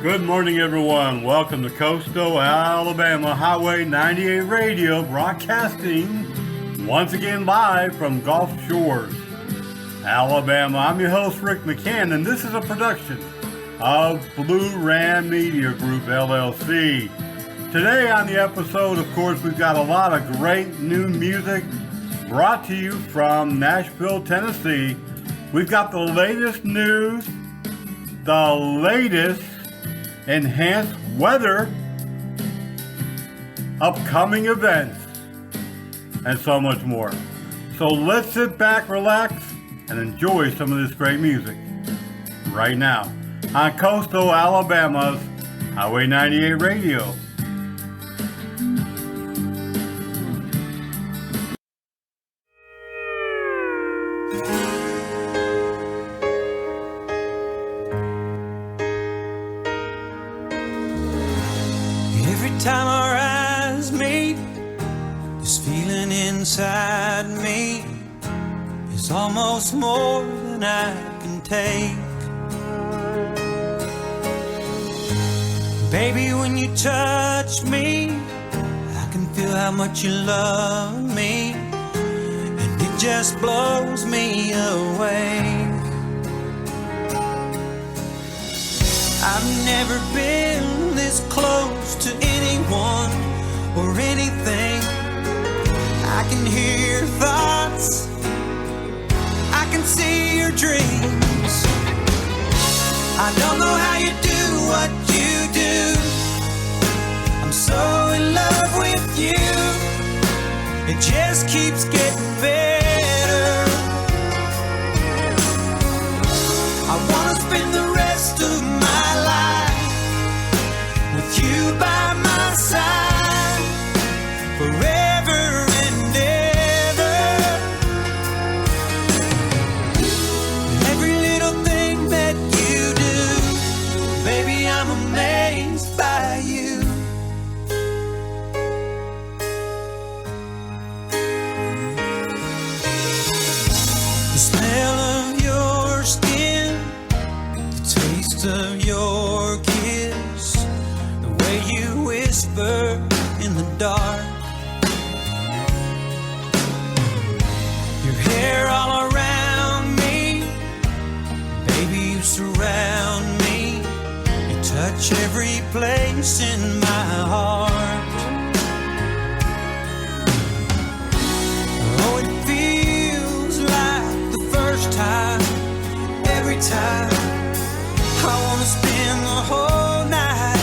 Good morning, everyone. Welcome to Coastal Alabama Highway 98 Radio, broadcasting once again live from Gulf Shores, Alabama. I'm your host, Rick McCann, and this is a production of Blue Ram Media Group, LLC. Today on the episode, of course, we've got a lot of great new music brought to you from Nashville, Tennessee. We've got the latest news, the latest enhanced weather, upcoming events, and so much more. So let's sit back, relax, and enjoy some of this great music right now on Coastal Alabama's Highway 98 Radio. Time our eyes meet, this feeling inside me is almost more than I can take. Baby, when you touch me, I can feel how much you love me, and it just blows me away. I've never been this close to anyone or anything. I can hear your thoughts, I can see your dreams. I don't know how you do what you do. I'm so in love with you. It just keeps getting better. I wanna spend the rest of my life with you by my side, forever and ever. Every little thing that you do, baby, I'm amazed by you. The smell of your skin, the taste of your kiss, the way you whisper in the dark, your hair all around me, baby, you surround me, you touch every place in my heart. Oh, it feels like the first time, every time. I wanna spend the whole night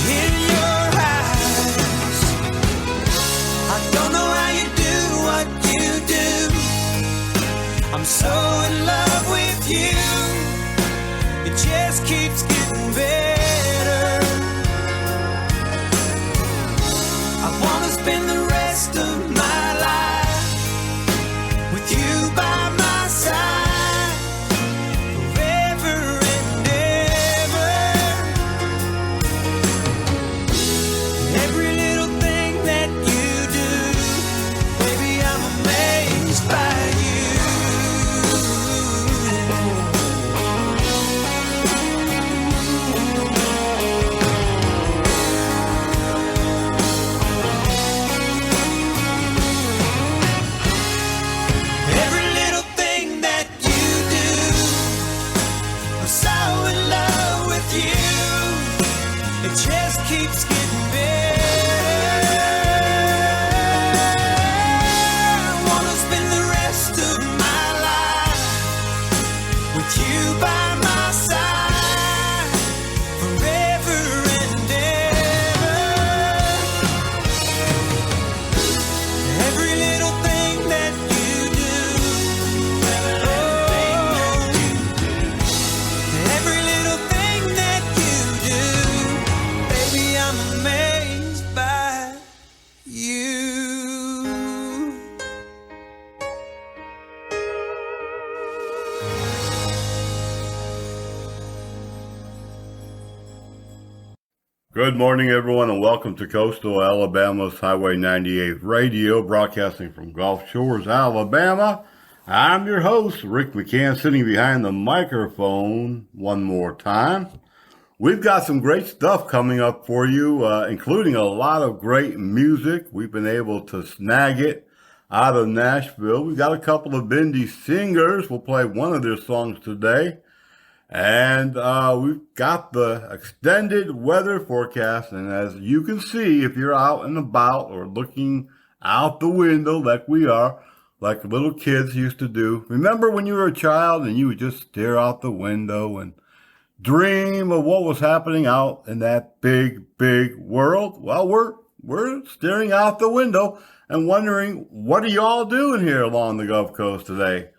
in your eyes. I don't know how you do what you do. I'm so in love with you. It just keeps getting better. I wanna spend the rest of my life with you by my side. Keeps getting better. I wanna spend the rest of my life with you by my side, forever and ever. Every little thing that you do, every little thing that you do, I'm amazed by you. Good morning, everyone, and welcome to Coastal Alabama's Highway 98 Radio, broadcasting from Gulf Shores, Alabama. I'm your host, Rick McCann, sitting behind the microphone one more time. We've got some great stuff coming up for you, including a lot of great music. We've been able to snag it out of Nashville. We've got a couple of indie singers. We'll play one of their songs today. And we've got the extended weather forecast. And as you can see, if you're out and about or looking out the window like we are, like little kids used to do. Remember when you were a child and you would just stare out the window and dream of what was happening out in that big, big world? Well, we're staring out the window and wondering, what are y'all doing here along the Gulf Coast today?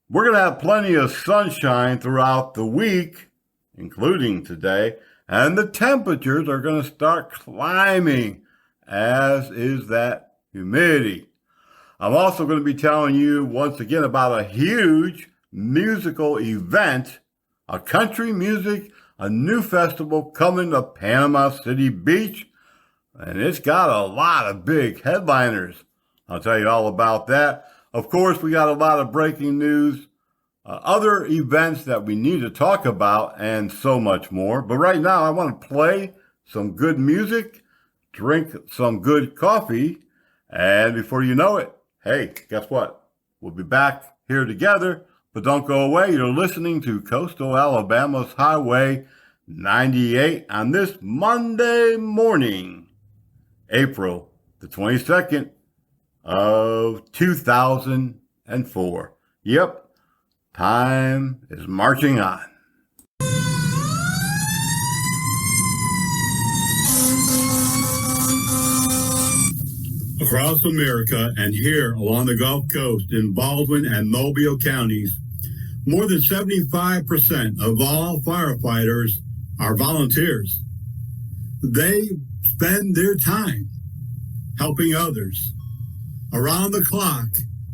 We're going to have plenty of sunshine throughout the week, including today, and the temperatures are going to start climbing, as is that humidity. I'm also going to be telling you once again about a huge musical event, a country music, a new festival coming to Panama City Beach, and it's got a lot of big headliners. I'll tell you all about that. Of course, we got a lot of breaking news, other events that we need to talk about, and so much more. But right now, I want to play some good music, drink some good coffee, and before you know it, hey, guess what? We'll be back here together, but don't go away. You're listening to Coastal Alabama's Highway 98 on this Monday morning, April the 22nd of 2004. Yep, time is marching on. Across America and here along the Gulf Coast in Baldwin and Mobile counties, more than 75% of all firefighters are volunteers. They spend their time helping others. Around the clock,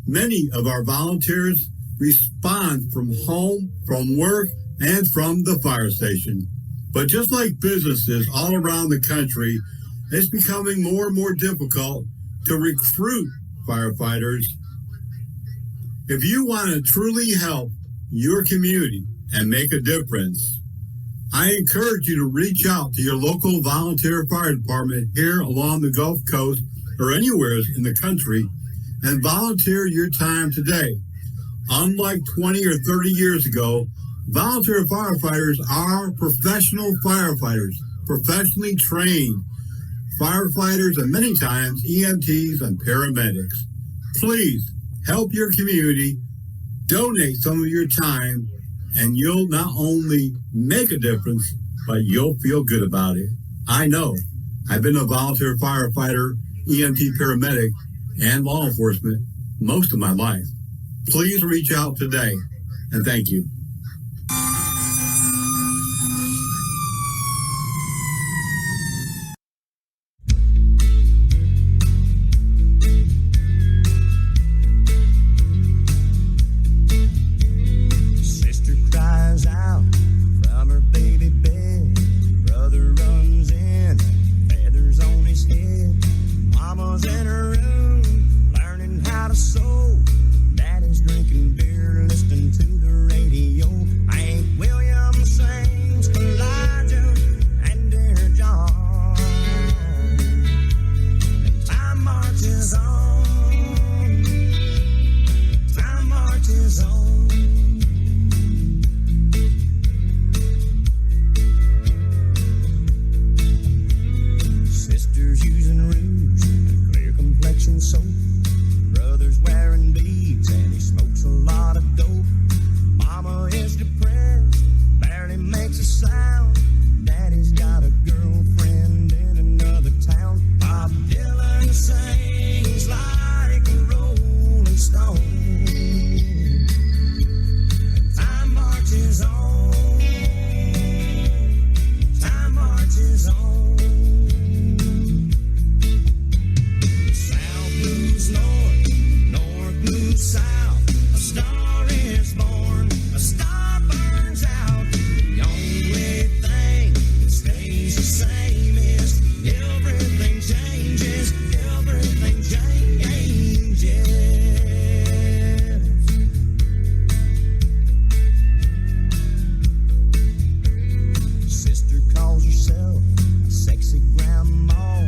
many of our volunteers respond from home, from work, and from the fire station. But just like businesses all around the country, it's becoming more and more difficult to recruit firefighters. If you want to truly help your community and make a difference, I encourage you to reach out to your local volunteer fire department here along the Gulf Coast or anywhere in the country and volunteer your time today. Unlike 20 or 30 years ago, volunteer firefighters are professional firefighters, professionally trained firefighters, and many times EMTs and paramedics. Please help your community, donate some of your time, and you'll not only make a difference, but you'll feel good about it. I know. I've been a volunteer firefighter, EMT paramedic, and law enforcement most of my life. Please reach out today, and thank you. South, a star is born, a star burns out. The only way classic grandma.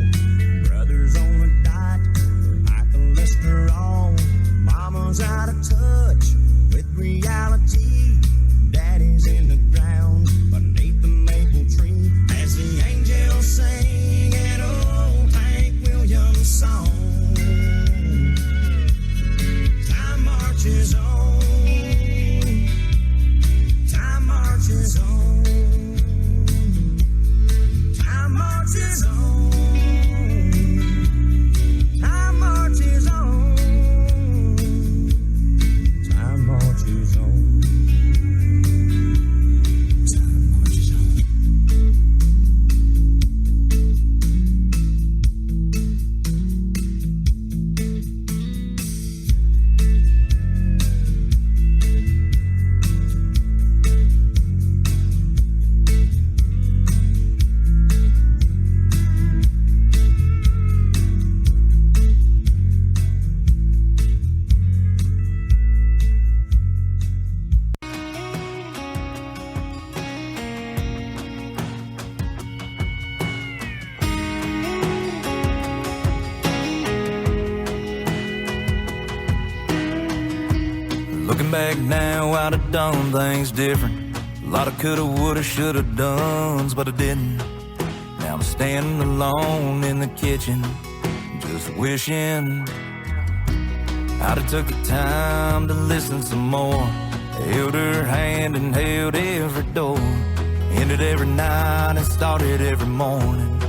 Brothers on a diet, high cholesterol. Mama's out of touch with reality. Daddy's in the ground beneath the maple tree as the angels sing an old Hank Williams song. Time marches on. Time marches on. Time marches on. Time marches on. Time marches on. Time marches on. Looking back now, I'd have done things different. A lot of coulda, woulda, shoulda dones, but I didn't. Now I'm standing alone in the kitchen, just wishing I'd have took the time to listen some more. Held her hand and held every door. Ended every night and started every morning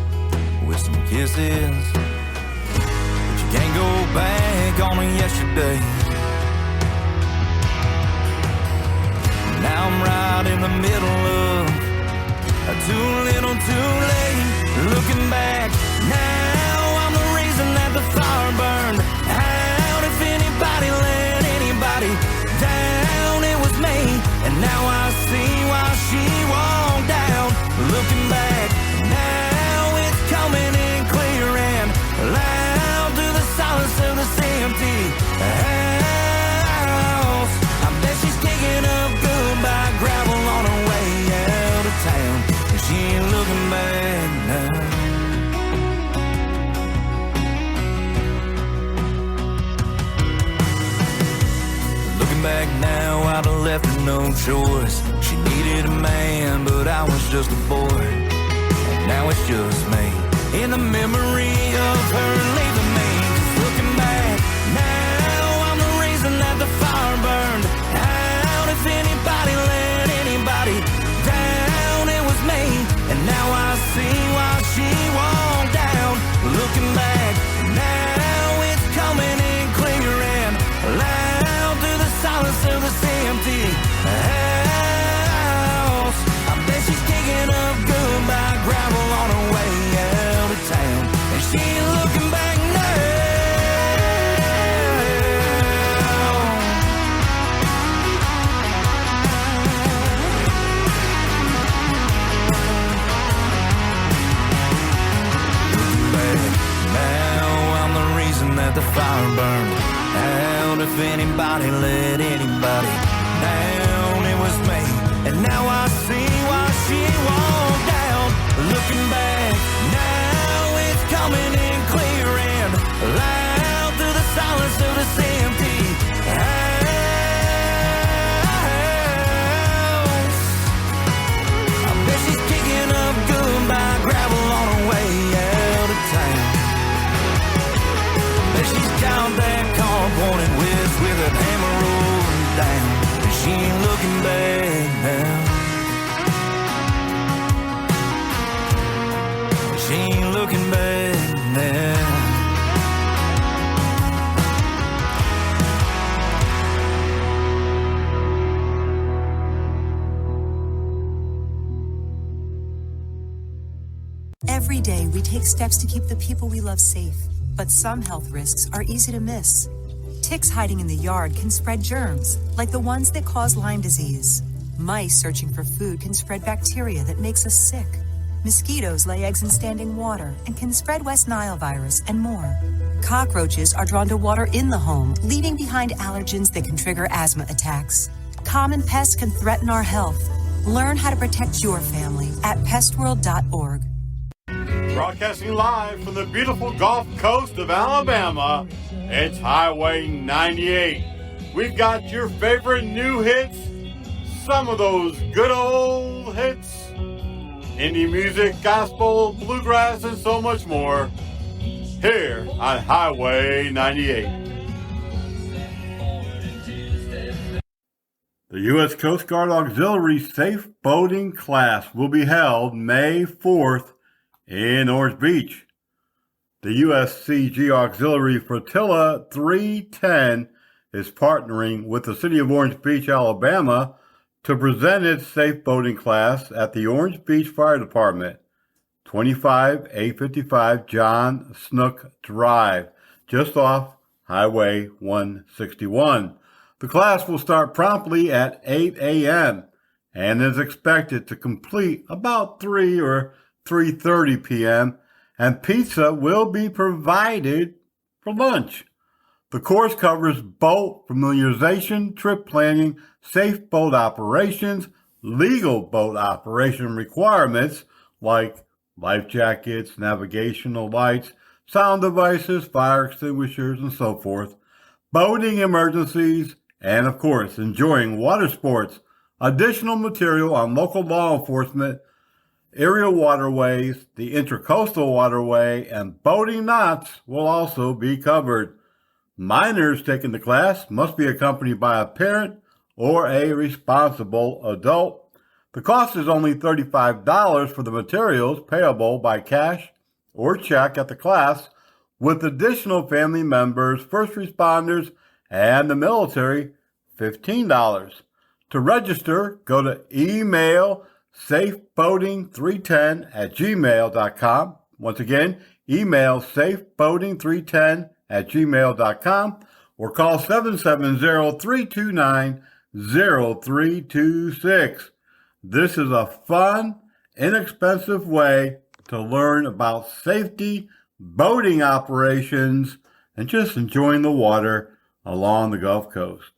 with some kisses. But you can't go back on a yesterday. Now I'm right in the middle of too little, too late. Looking back, now I'm the reason that the fire burned out. If anybody let anybody down, it was me. And now I see why she walked down. Looking back, now it's coming in clear and loud through the silence of this empty house. I bet she's kicking up goodbye gravel on her way out of town. And she ain't looking back now. Looking back now, I'd have left her no choice. She needed a man, but I was just a boy. And now it's just me in the memory of her leaving me. Just looking back now, I'm the reason that the fire burned out. If anybody let anybody down, it was me. And now I see why she walked down. Looking back now, it's coming in clear and loud through the silence of this empty house. I bet she's kicking up goodbye gravel on her way out of town. And she ain't looking back now. Looking back now, I'm the reason that the fire burned out. If anybody let anybody down, it was me. And now I see why she walked down. Looking back now, it's coming in clear and loud through the silence of this empty house. I bet she's kicking up goodbye gravel on her way out of town. Bet she's got that car pointed west with a hammer rolling down. And she ain't looking back now. She ain't looking back now. Every day, we take steps to keep the people we love safe, but some health risks are easy to miss. Ticks hiding in the yard can spread germs, like the ones that cause Lyme disease. Mice searching for food can spread bacteria that makes us sick. Mosquitoes lay eggs in standing water and can spread West Nile virus and more. Cockroaches are drawn to water in the home, leaving behind allergens that can trigger asthma attacks. Common pests can threaten our health. Learn how to protect your family at pestworld.org. Broadcasting live from the beautiful Gulf Coast of Alabama, it's Highway 98. We've got your favorite new hits, some of those good old hits, indie music, gospel, bluegrass, and so much more here on Highway 98. The U.S. Coast Guard Auxiliary Safe Boating Class will be held May 4th in Orange Beach. The USCG Auxiliary Flotilla 310 is partnering with the City of Orange Beach, Alabama, to present its safe boating class at the Orange Beach Fire Department, 25855 John Snook Drive, just off Highway 161. The class will start promptly at 8 a.m. and is expected to complete about 3 or 3:30 p.m., and pizza will be provided for lunch. The course covers boat familiarization, trip planning, safe boat operations, legal boat operation requirements like life jackets, navigational lights, sound devices, fire extinguishers, and so forth, boating emergencies, and of course, enjoying water sports. Additional material on local law enforcement, aerial waterways, the intercoastal waterway, and boating knots will also be covered. Minors taking the class must be accompanied by a parent or a responsible adult. The cost is only $35 for the materials, payable by cash or check at the class, with additional family members, first responders, and the military, $15. To register, go to email safeboating310@gmail.com. Once again, email safeboating310@gmail.com or call 770-329-0326. This is a fun, inexpensive way to learn about safety, boating operations, and just enjoying the water along the Gulf Coast.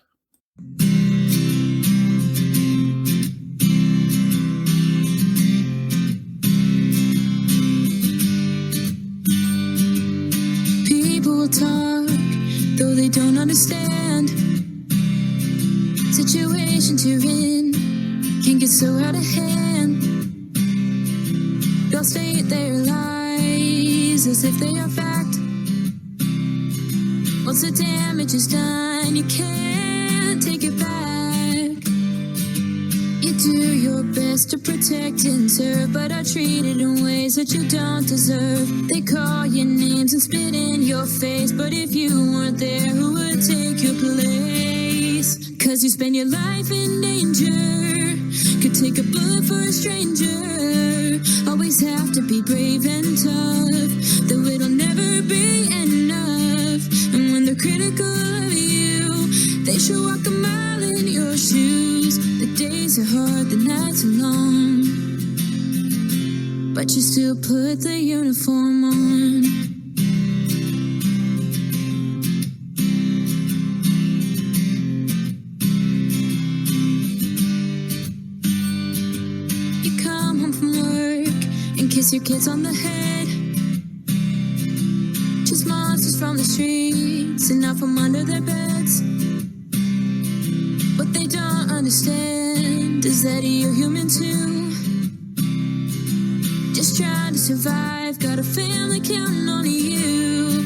People talk, though they don't understand. Situations you're in can get so out of hand. They'll state their lies as if they are fact. Once the damage is done, you can't take it back. You do your best to protect and serve, but are treated in ways that you don't deserve. They call your names and spit in your face, but if you weren't there, who would take your place? 'Cause you spend your life in danger, could take a bullet for a stranger. Always have to be brave and tough, though it'll never be enough. And when they're critical of you, they should walk a mile in your shoes. The days are hard, the nights are long, but you still put the uniform on. You come home from work and kiss your kids on the head. Just monsters from the streets and not from under their beds. What they don't understand is that you're human too. Just trying to survive, got a family counting on you.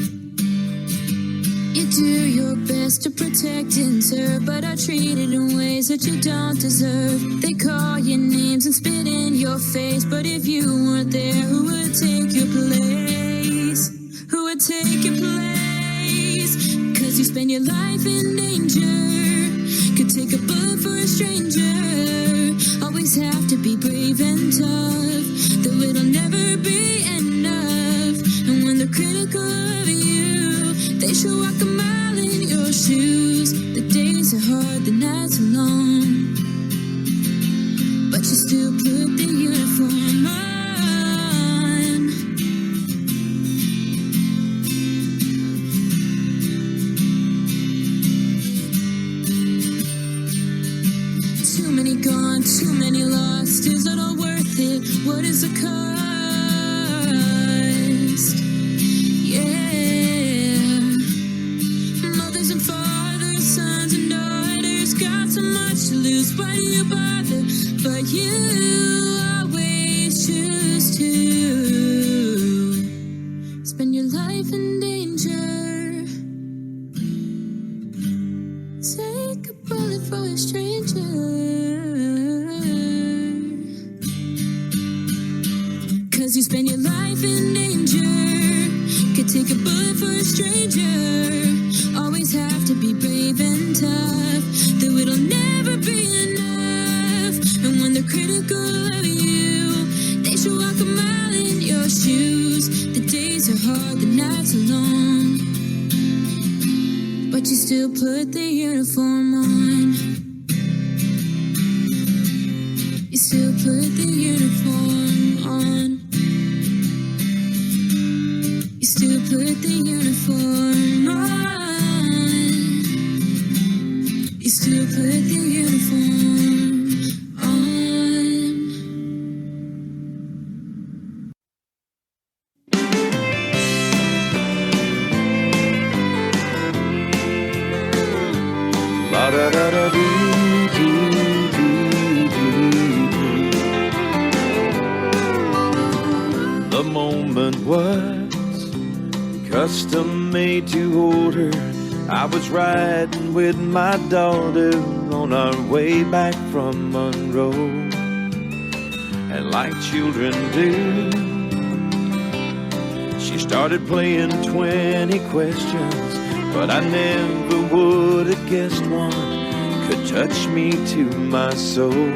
You do your best to protect and serve, but are treated in ways that you don't deserve. They call your names and spit in your face, but if you weren't there, who would take your place? Who would take your place? 'Cause you spend your life in danger, could take a bullet for a stranger. Always have to be brave and tough, though it'll never be enough. And when they're critical of you, they should walk a mile in your shoes. The days are hard, the nights are long, but you still put the uniform on. Too many gone, too many lost. Is it all worth it? What is the cost? much to lose. Why do you bother? But you always choose to spend your life in danger. Take a bullet for a stranger. 'Cause you spend your life in danger. Could take a bullet for a stranger. Always have to be brave and tough, though it'll never be enough. And when they're critical of you, they should walk a mile in your shoes. The days are hard, the nights are long, but you still put the uniform on. You still put the uniform on. You still put the uniform on. You still put the uniform on. La da da da dee dee dee dee. The moment was custom made to order. I was riding with my daughter on our way back from Monroe, and like children do, she started playing 20 questions, but I never would have guessed one could touch me to my soul.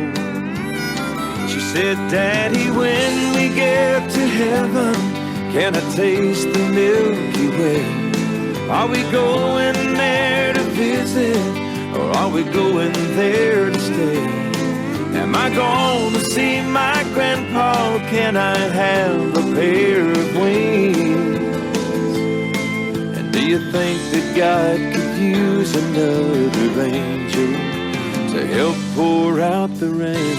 She said, Daddy, when we get to heaven, can I taste the Milky Way? Are we going there to visit, or are we going there to stay? Am I going to see my grandpa? Can I have a pair of wings? And do you think that God could use another angel to help pour out the rain?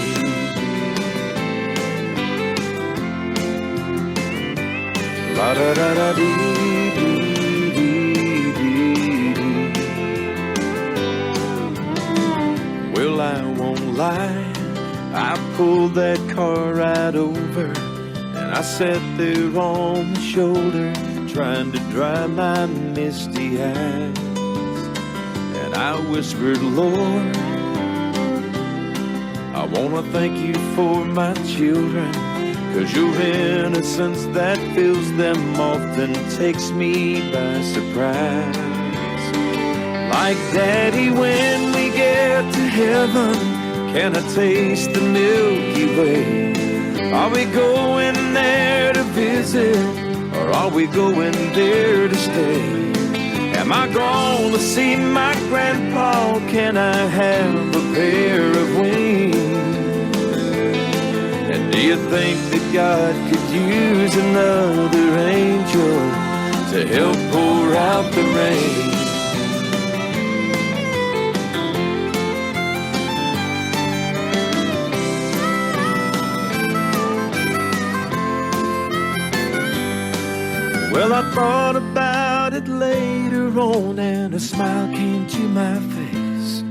La da da da dee dee dee dee. Well, I won't lie, I pulled that car right over, and I sat there on the shoulder trying to dry my misty eyes. And I whispered, Lord, I wanna thank you for my children, 'cause your innocence that fills them often takes me by surprise. Like Daddy, when we get to heaven, can I taste the Milky Way? Are we going there to visit, or are we going there to stay? Am I going to see my grandpa? Can I have a pair of wings? And do you think that God could use another angel to help pour out the rain? Well, I thought about it later on, and a smile came to my face.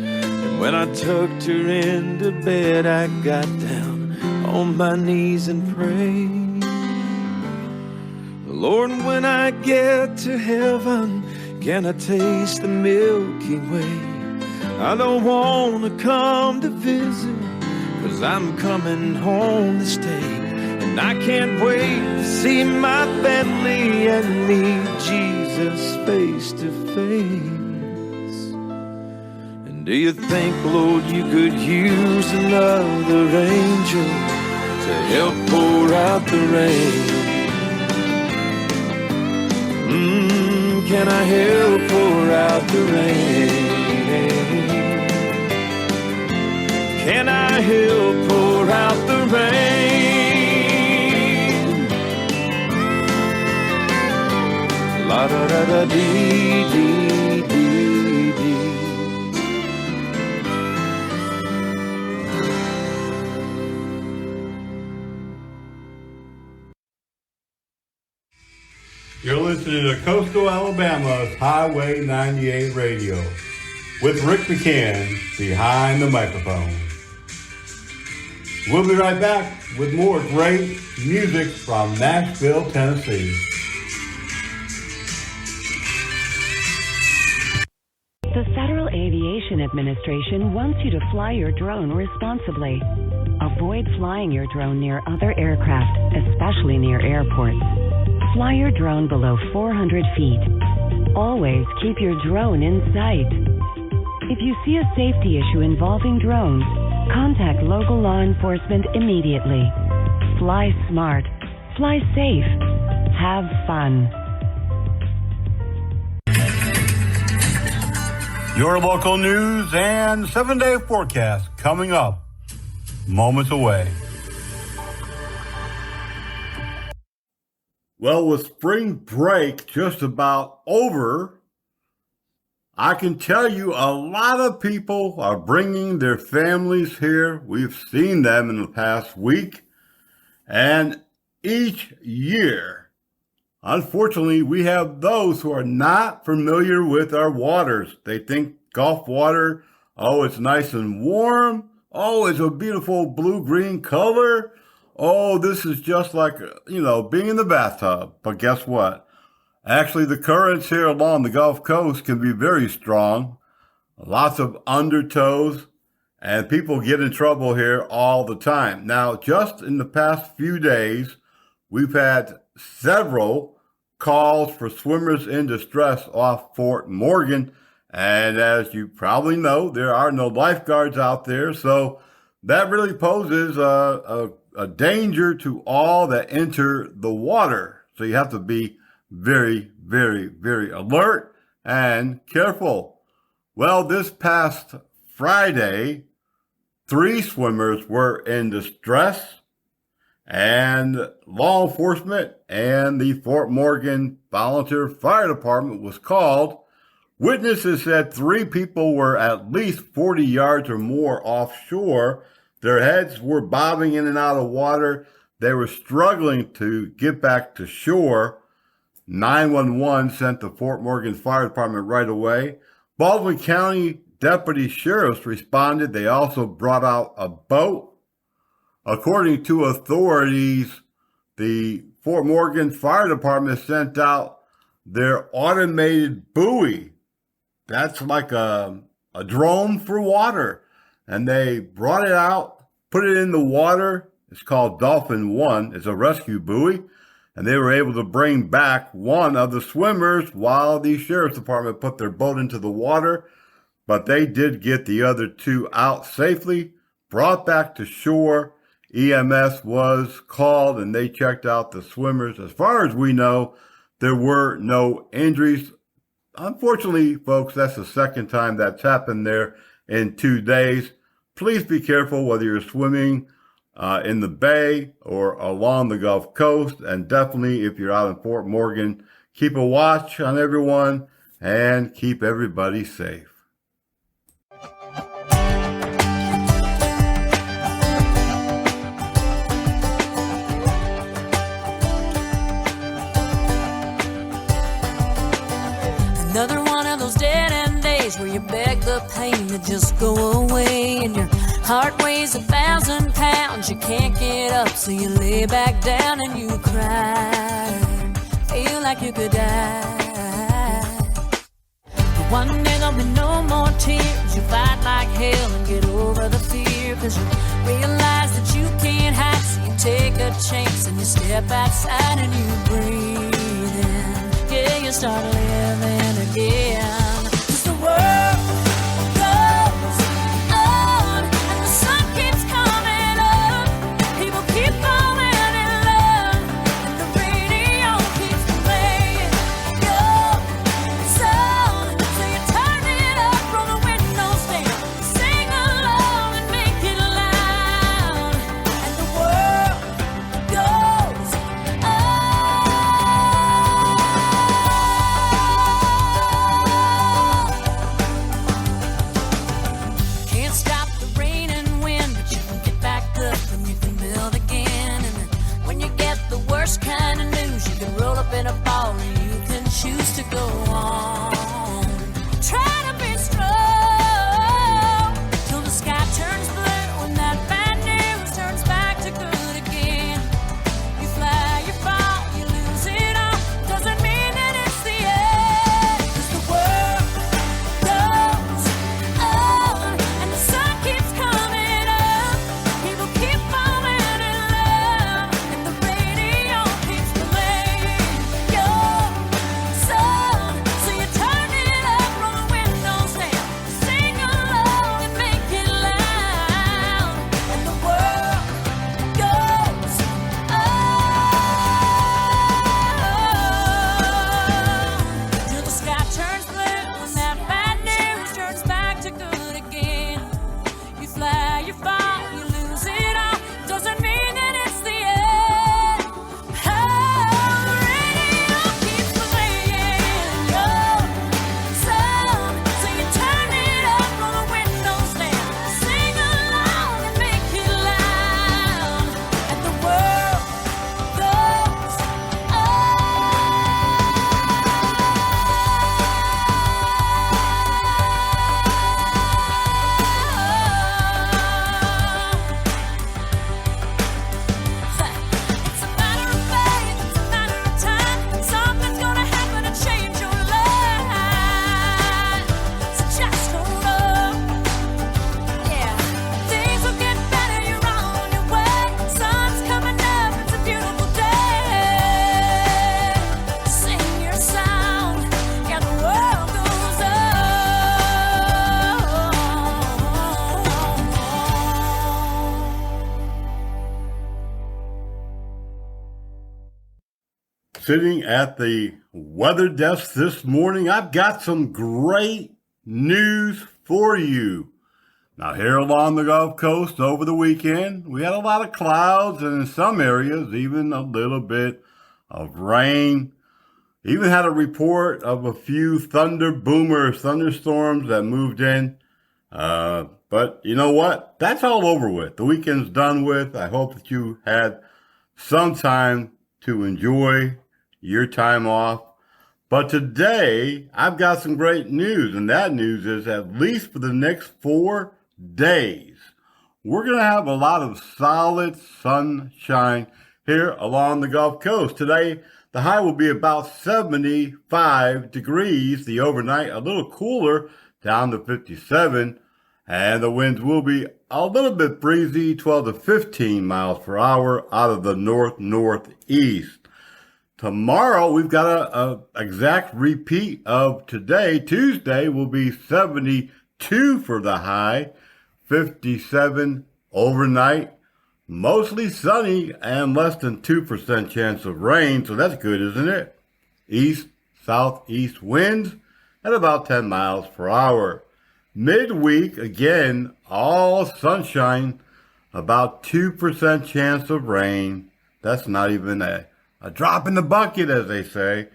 And when I tucked her into bed, I got down on my knees and prayed. Lord, when I get to heaven, can I taste the Milky Way? I don't want to come to visit, 'cause I'm coming home to stay. And I can't wait to see my family and meet Jesus face to face. And do you think, Lord, you could use another angel to help pour out the rain? Can I help pour out the rain? Can I help pour out the rain? La da da da dee dee dee dee. You're listening to Coastal Alabama's Highway 98 Radio. with Rick McCann behind the microphone. We'll be right back with more great music from Nashville, Tennessee. The Federal Aviation Administration wants you to fly your drone responsibly. Avoid flying your drone near other aircraft, especially near airports. Fly your drone below 400 feet. Always keep your drone in sight. If you see a safety issue involving drones, contact local law enforcement immediately. Fly smart. Fly safe. Have fun. Your local news and 7-day forecast coming up moments away. Well, with spring break just about over, I can tell you a lot of people are bringing their families here. We've seen them in the past week. And each year, unfortunately, we have those who are not familiar with our waters. They think Gulf water, oh, it's nice and warm. Oh, it's a beautiful blue-green color. Oh, this is just like, being in the bathtub. But guess what? Actually, the currents here along the Gulf Coast can be very strong. Lots of undertows, and people get in trouble here all the time. Now, just in the past few days, we've had several calls for swimmers in distress off Fort Morgan. And as you probably know, there are no lifeguards out there. So that really poses a danger to all that enter the water. So you have to be very, very, very alert and careful. Well, this past Friday, 3 swimmers were in distress, and law enforcement and the Fort Morgan Volunteer Fire Department was called. Witnesses said 3 people were at least 40 yards or more offshore. Their heads were bobbing in and out of water. They were struggling to get back to shore. 911 sent the Fort Morgan Fire Department right away. Baldwin County deputy sheriffs responded. They also brought out a boat. According to authorities, the Fort Morgan Fire Department sent out their automated buoy. That's like a drone for water. And they brought it out, put it in the water. It's called Dolphin 1. It's a rescue buoy. And they were able to bring back one of the swimmers while the sheriff's department put their boat into the water. But they did get the other 2 out safely, brought back to shore. EMS was called and they checked out the swimmers. As far as we know, there were no injuries. Unfortunately, folks, that's the second time that's happened there in 2 days. Please be careful whether you're swimming in the bay or along the Gulf Coast. And definitely if you're out in Fort Morgan, keep a watch on everyone and keep everybody safe. Another one of those dead-end days where you beg the pain to just go away, and your heart weighs 1,000 pounds. You can't get up, so you lay back down and you cry. Feel like you could die. But one day there'll be no more tears. You fight like hell and get over the fear, 'cause you realize that you can't hide, so you take a chance and you step outside and you breathe in. Yeah, you start living again. 'Cause the world goes on and the sun keeps coming up. People keep falling in love and the radio keeps playing your song. So you turn it up, roll the windows down, sing along and make it loud. And the world goes on. Can't stop the rain and wind, but you can get back up and you can build again. And then when you get the worst kind of news, you can roll up in a ball and you can choose to go on. Try to be strong. Sitting at the weather desk this morning, I've got some great news for you. Now, here along the Gulf Coast over the weekend, we had a lot of clouds and in some areas, even a little bit of rain. Even had a report of a few thunderstorms that moved in. But you know what? That's all over with. The weekend's done with. I hope that you had some time to enjoy your time off. But today, I've got some great news, and that news is at least for the next 4 days, we're going to have a lot of solid sunshine here along the Gulf Coast. Today, the high will be about 75 degrees. The overnight, a little cooler, down to 57. And the winds will be a little bit breezy, 12 to 15 miles per hour out of the northeast. Tomorrow, we've got a exact repeat of today. Tuesday will be 72 for the high, 57 overnight. Mostly sunny and less than 2% chance of rain, so that's good, isn't it? East-southeast winds at about 10 miles per hour. Midweek, again, all sunshine, about 2% chance of rain. That's not even a drop in the bucket, as they say.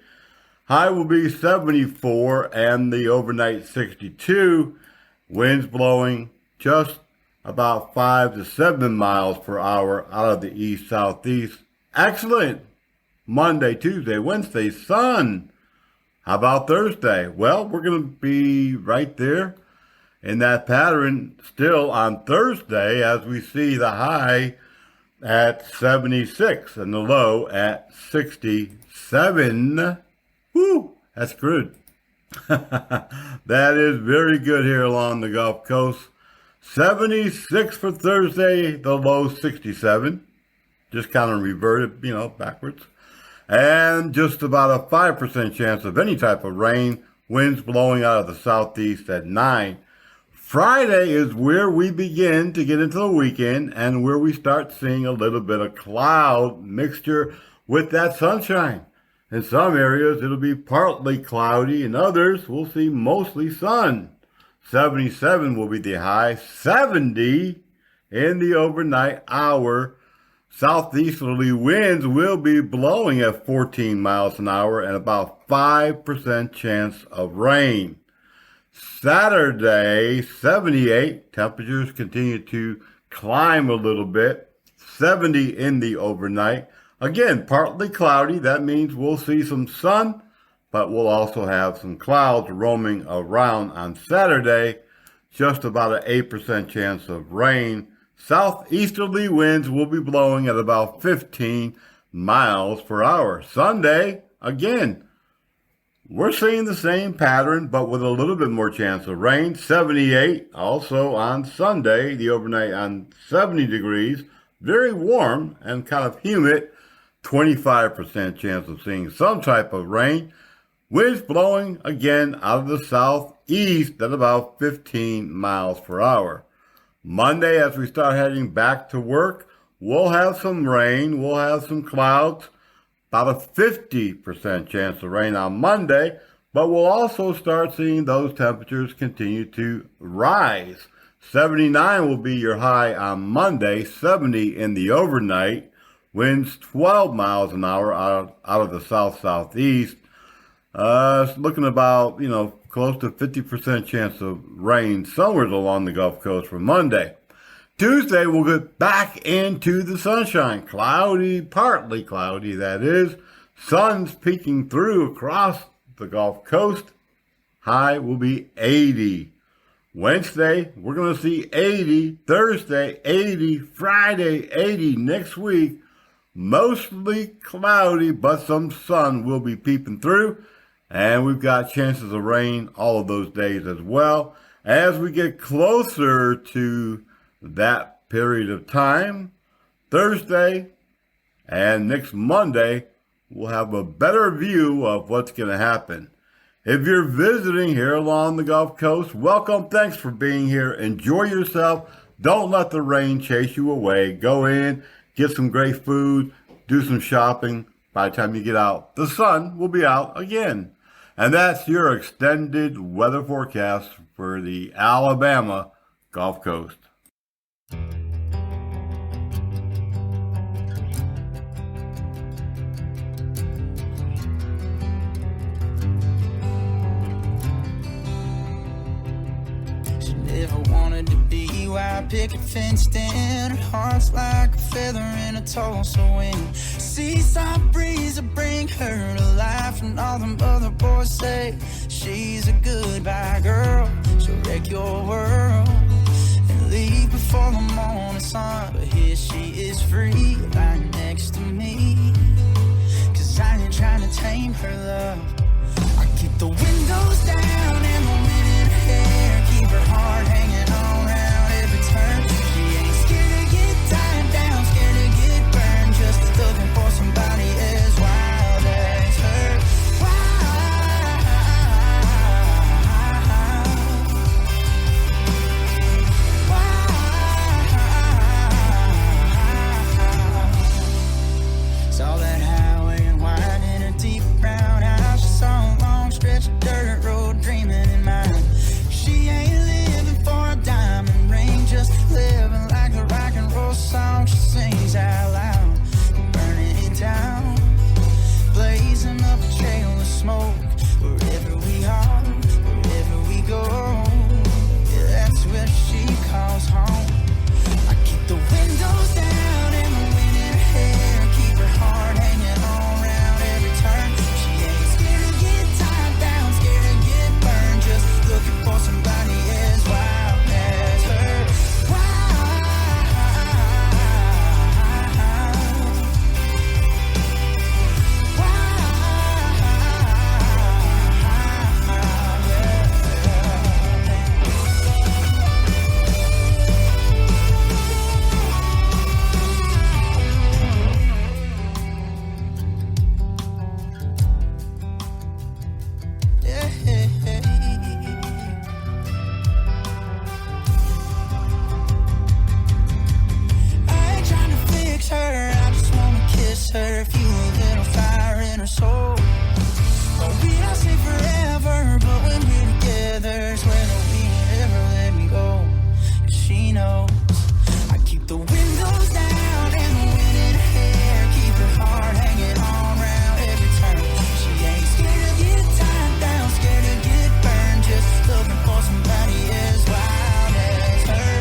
High will be 74 and the overnight 62. Winds blowing just about 5 to 7 miles per hour out of the east-southeast. Excellent. Monday, Tuesday, Wednesday, sun. How about Thursday? Well, we're going to be right there in that pattern still on Thursday as we see the high at 76 and the low at 67. Woo, that's good. That is very good here along the Gulf Coast. 76 for Thursday, the low 67. Just kind of reverted, backwards. And just about a 5% chance of any type of rain. Winds blowing out of the southeast at 9. Friday is where we begin to get into the weekend and where we start seeing a little bit of cloud mixture with that sunshine. In some areas, it'll be partly cloudy. In others, we'll see mostly sun. 77 will be the high. 70 in the overnight hour. Southeasterly winds will be blowing at 14 miles an hour and about 5% chance of rain. Saturday, 78. Temperatures continue to climb a little bit. 70 in the overnight. Again, partly cloudy. That means we'll see some sun, but we'll also have some clouds roaming around on Saturday. Just about an 8% chance of rain. Southeasterly winds will be blowing at about 15 miles per hour. Sunday, again, we're seeing the same pattern, but with a little bit more chance of rain. 78 also on Sunday, the overnight on 70 degrees. Very warm and kind of humid. 25% chance of seeing some type of rain. Winds blowing again out of the southeast at about 15 miles per hour. Monday, as we start heading back to work, we'll have some rain. We'll have some clouds. About a 50% chance of rain on Monday, but we'll also start seeing those temperatures continue to rise. 79 will be your high on Monday, 70 in the overnight. Winds 12 miles an hour out of the south-southeast. It's looking about, close to 50% chance of rain somewhere along the Gulf Coast for Monday. Tuesday, we'll get back into the sunshine. Cloudy, partly cloudy, that is. Sun's peeking through across the Gulf Coast. High will be 80. Wednesday, we're going to see 80. Thursday, 80. Friday, 80. Next week, mostly cloudy, but some sun will be peeping through. And we've got chances of rain all of those days as well. As we get closer to that period of time, Thursday and next Monday, we'll have a better view of what's going to happen. If you're visiting here along the Gulf Coast, welcome. Thanks for being here. Enjoy yourself. Don't let the rain chase you away. Go in, get some great food, do some shopping, by the time you get out, the sun will be out again. And that's your extended weather forecast for the Alabama Gulf Coast. Never wanted to be white picket fenced in. Her heart's like a feather in a Tulsa wind. Seaside breeze will bring her to life, and all them other boys say she's a goodbye girl. She'll wreck your world and leave before the morning sun. But here she is free, lying next to me, 'cause I ain't trying to tame her love. I keep the windows down and the wind in her hair, keep her heart hanging on round every turn. She ain't scared to get tied down, scared to get burned, just looking for somebody as wild as her. Saw that highway and wide in a deep brown house. She saw a long stretch of dirt road dreaming in mind. She ain't living for a diamond ring, just living like the rock and roll song she sings out loud. Burning it down, blazing up a trail of smoke. Wherever we are, wherever we go, yeah, that's where she calls home. I keep the windows down and the wind in her hair, keep her heart hanging on round every turn. She ain't scared to get tied down, scared to get burned, just looking for somebody as wild as her. I ain't trying to fix her, I just wanna kiss her, feel a little fire in her soul. Oh, we don't say forever, but when we're together, swear that we won't ever let me go. 'Cause she knows I keep the windows down and the wind in her hair, keep her heart hanging on round every turn. She ain't scared to get tied down, scared to get burned, just looking for somebody as wild as her.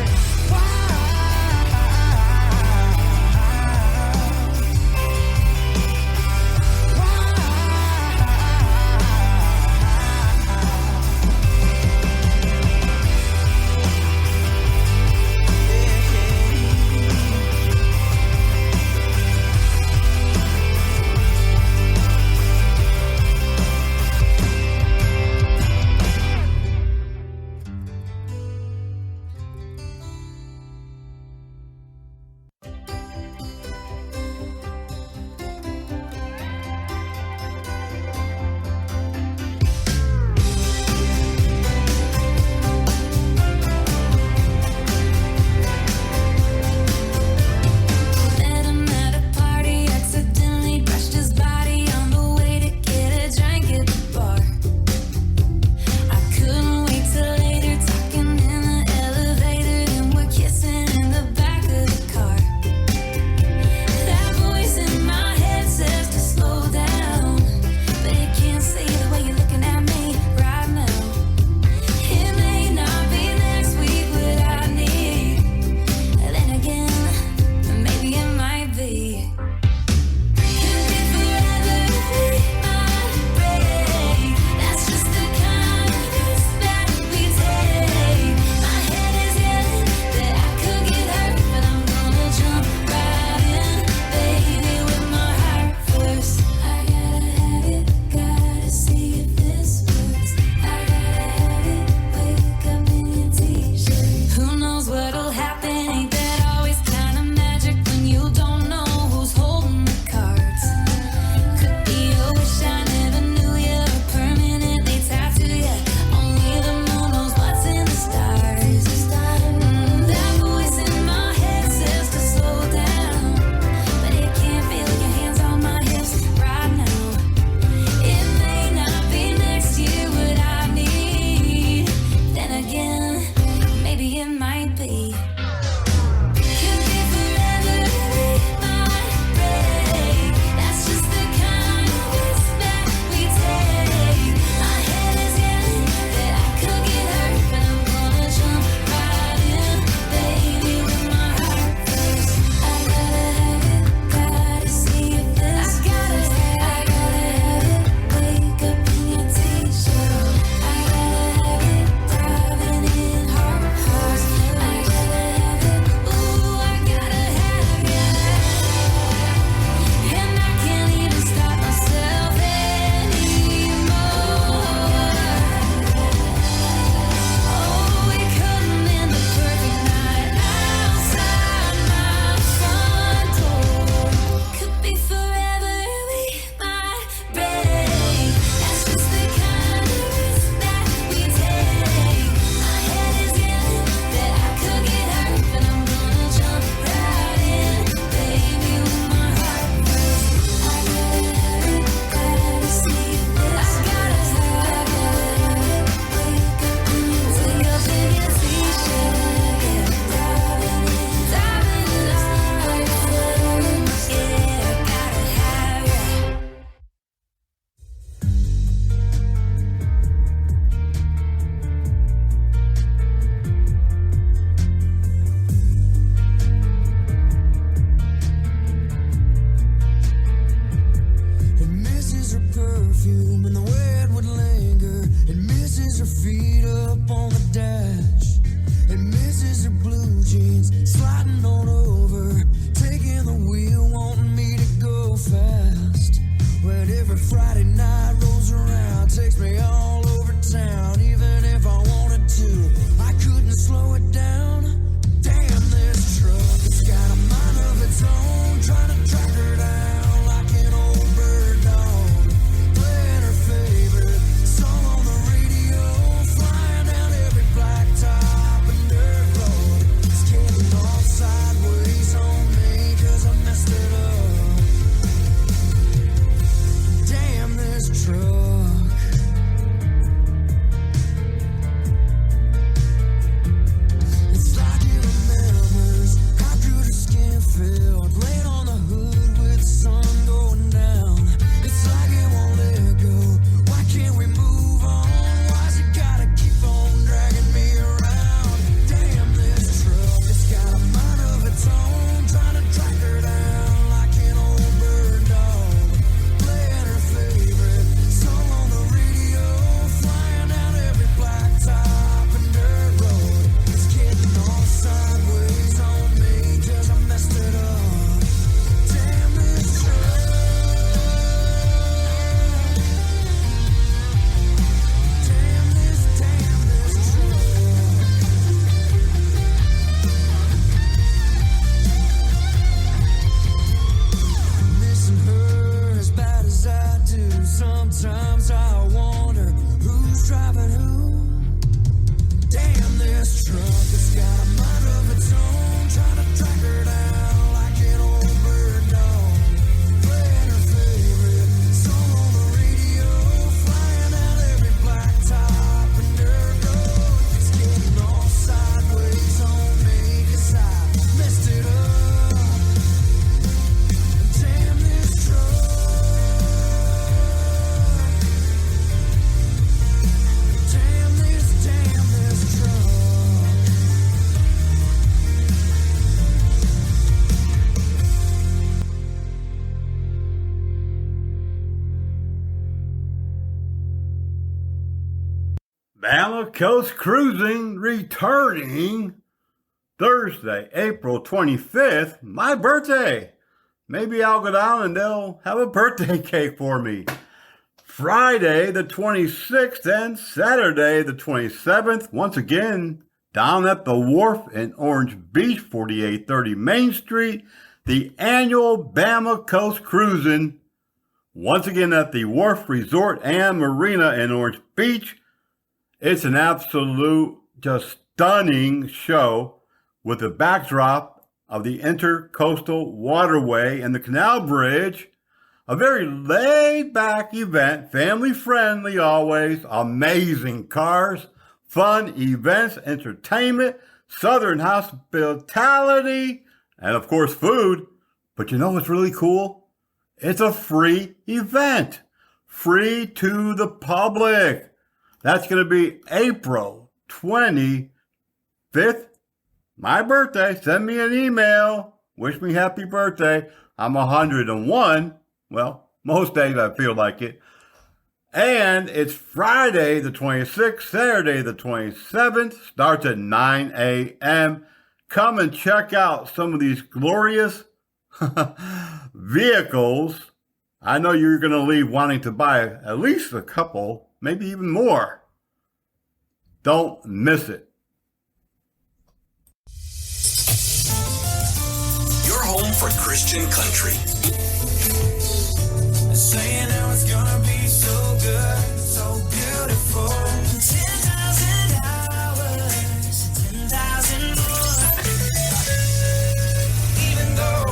lays her feet up on the dash and misses her blue jeans sliding on over, taking the wheel, wanting me to go fast. When every Friday night rolls around, takes me all over town. Even if I wanted to, I couldn't slow it down. Damn, this truck has got a mind of its own, trying to track her down like an old bird dog, playing her favorite song on the radio, flying down every blacktop and dirt road. It's getting all sideways on me 'cause I messed it up. Damn, this truck. It's like it remembers how good her skin felt, laying on the hood with the sun going down. It's like it won't let go. Why can't we move on? Why's it gotta keep on dragging me around? Damn, this truck, it's got a mind of its own, trying to track her down like an old bird dog, playing her favorite song on the radio, flying down every blacktop and dirt road. It's getting all sideways on me 'cause I messed it up. Damn, this truck. Damn this truck. Missing her as bad as I do. Sometimes I wonder who's driving who. Damn, this truck has got a mind of its own, trying to track her down like an old bird dog, playing her favorite song on the radio, flying down every blacktop and dirt road. It's getting all sideways on me 'cause I messed it up. Damn, this truck. Damn this truck. Bama Coast Cruising returning Thursday, April 25th, my birthday. Maybe I'll go down and they'll have a birthday cake for me. Friday the 26th and Saturday the 27th, once again, down at the Wharf in Orange Beach, 4830 Main Street, the annual Bama Coast Cruising, once again at the Wharf Resort and Marina in Orange Beach. It's an absolute, just stunning show with the backdrop of the Intercoastal Waterway and the Canal Bridge. A very laid-back event, family-friendly always, amazing cars, fun events, entertainment, southern hospitality, and of course food. But you know what's really cool? It's a free event, free to the public. That's going to be April 25th, my birthday. Send me an email. Wish me happy birthday. I'm 101. Well, most days I feel like it. And it's Friday the 26th, Saturday the 27th. Starts at 9 a.m. Come and check out some of these glorious vehicles. I know you're going to leave wanting to buy at least a couple, maybe even more. Don't miss it. Your home for Christian country. Saying how it's gonna be so good, so beautiful. 10,000 hours, 10,000 more. Even though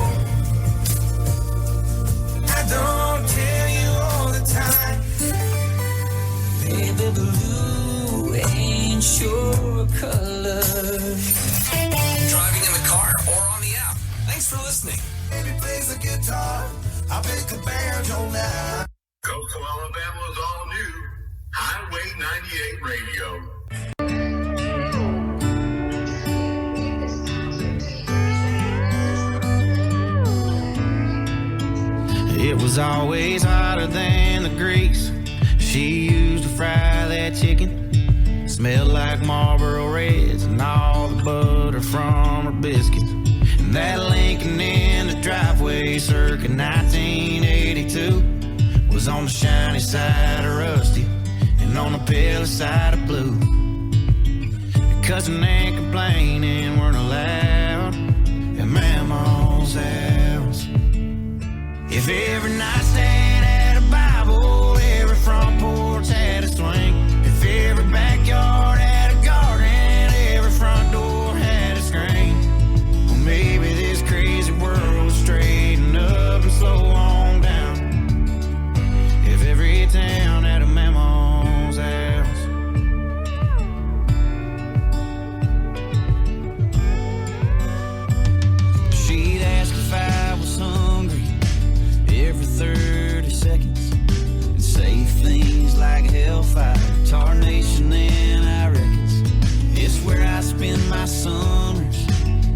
I don't tell you all the time, baby, blue ain't your color. Driving in the car or on the app. Thanks for listening. Baby plays the guitar, I pick a banjo now. Coastal Alabama's all new Highway 98 Radio. It was always hotter than the grease she used to fry that chicken. Smelled like Marlboro Reds and all the butter from her biscuits. And that Lincoln in the driveway circa 1982 was on the shiny side of rusty and on the pale side of blue. And cussing and complaining weren't allowed at Mama's house. If every nightstand had a Bible, every front porch had a swing, if every backyard had a garden, every front door had a screen, well, maybe this crazy world would straighten up and slow on down. If every town had a Mama's house. She'd ask if I was hungry every 30 seconds and say things like hellfire, tarnation, and I reckons it's where I spend my summers.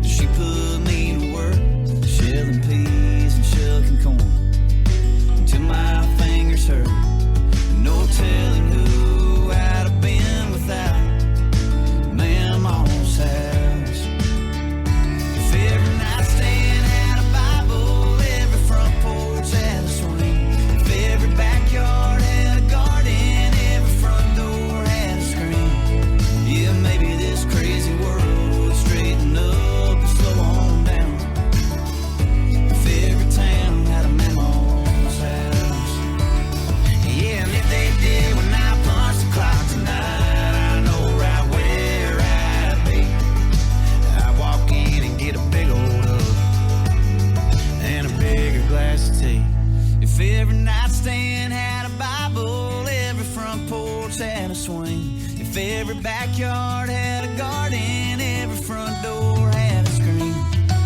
She put me to work shelling peas and shucking corn until my fingers hurt. No telling who I'd have been without Mama's house. If every nightstand had a Bible, every front porch had a swing, if every backyard had a garden, every front door had a screen, yeah, maybe this crazy world would straighten up and slow on down. If every town had a Mama's house. Yeah, and if they did when I punch the clock tonight, I know right where I'd be. I'd walk in and get a big old hug and a bigger glass of tea. If every nightstand had a Bible, every front porch had a swing, if every backyard had a garden, every front door had a screen,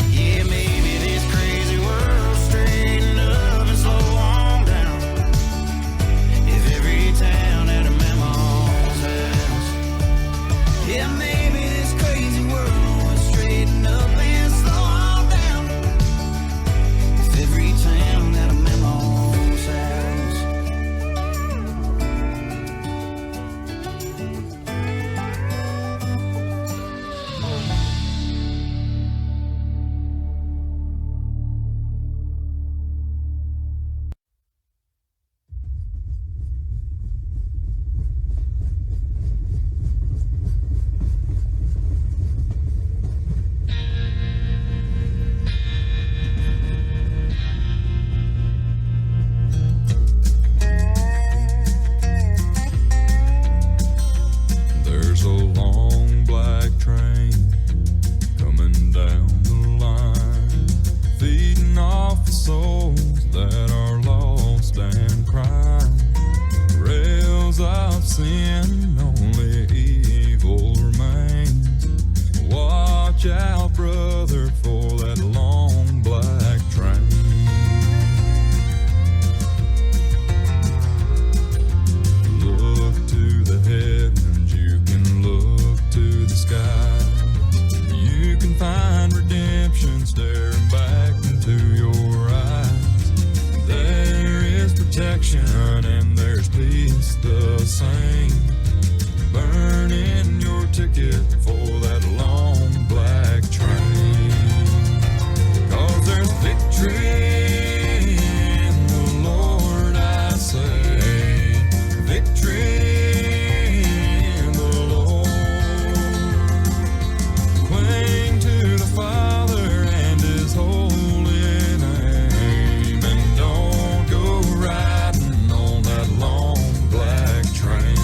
yeah, maybe this crazy world straighten up and slow on down. If every town had a Mama's house, yeah, maybe this crazy world would straighten up and slow on down. If every town had a Mama's house. There's a long black train coming down the line, feeding off the souls that are lost and crying. Rails of sin, only evil remains. Watch out, brother, for that long black train. Look to the heavens, you can look to the sky. You can find redemption staring back into your eyes. There is protection and there's peace the same. Burning your ticket for that long black train. 'Cause there's victory in the Lord, I say. Victory in the Lord. Cling to the Father and His holy name, and don't go riding on that long black train.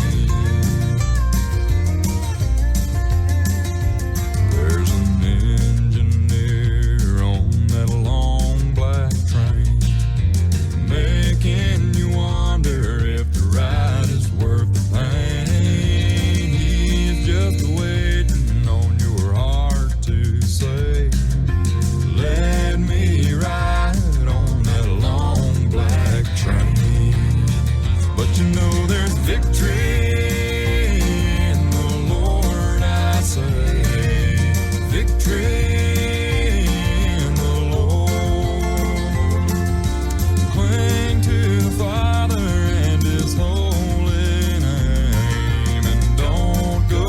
There's an engineer on that long black train, making you wonder if the ride is worth the pain. He's just waiting on your heart to say, let me ride on that long black train. But you know there's victory in the Lord, I say. Victory in the Lord. Cling to the Father and His holy name, and don't go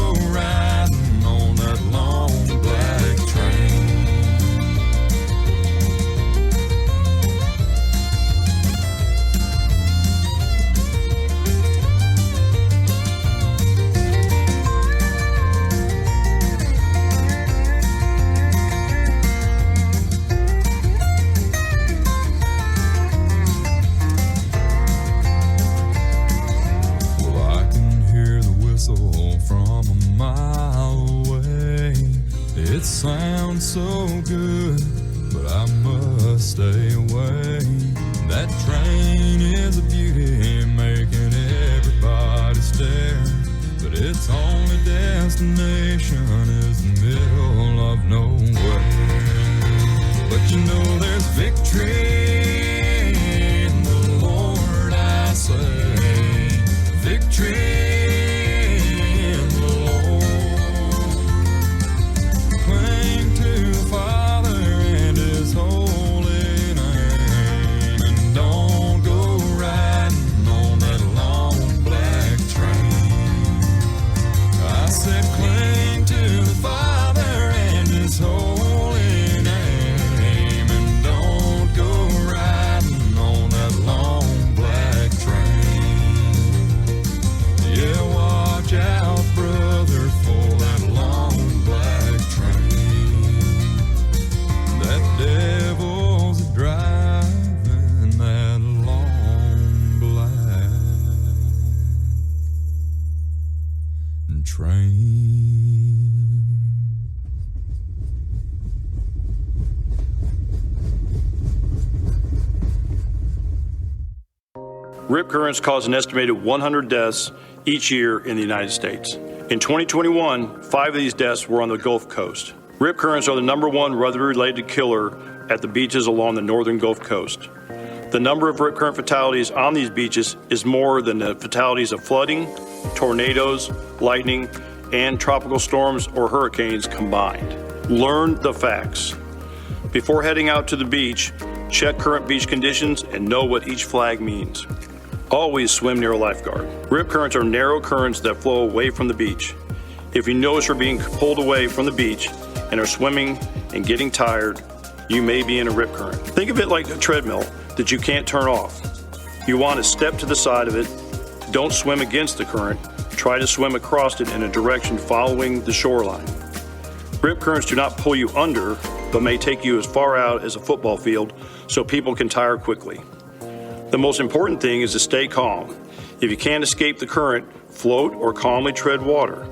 sounds so good, but I must stay away. That train is a beauty, making everybody stare, but its only destination is the middle of nowhere. But you know there's victory in the Lord, I say. Victory in the Lord. Cling to the Father and His holy name, and don't go riding on that long black train. I said cling to the Father and His holy name, and don't go riding on that long black train. Yeah, watch out, brother, for that long black train. That devil's driving that long black train. Rip currents cause an estimated 100 deaths each year in the United States. In 2021, 5 of these deaths were on the Gulf Coast. Rip currents are the #1 weather-related killer at the beaches along the northern Gulf Coast. The number of rip current fatalities on these beaches is more than the fatalities of flooding, tornadoes, lightning, and tropical storms or hurricanes combined. Learn the facts. Before heading out to the beach, check current beach conditions and know what each flag means. Always swim near a lifeguard. Rip currents are narrow currents that flow away from the beach. If you notice you're being pulled away from the beach and are swimming and getting tired, you may be in a rip current. Think of it like a treadmill that you can't turn off. You want to step to the side of it. Don't swim against the current. Try to swim across it in a direction following the shoreline. Rip currents do not pull you under, but may take you as far out as a football field so people can tire quickly. The most important thing is to stay calm. If you can't escape the current, float or calmly tread water.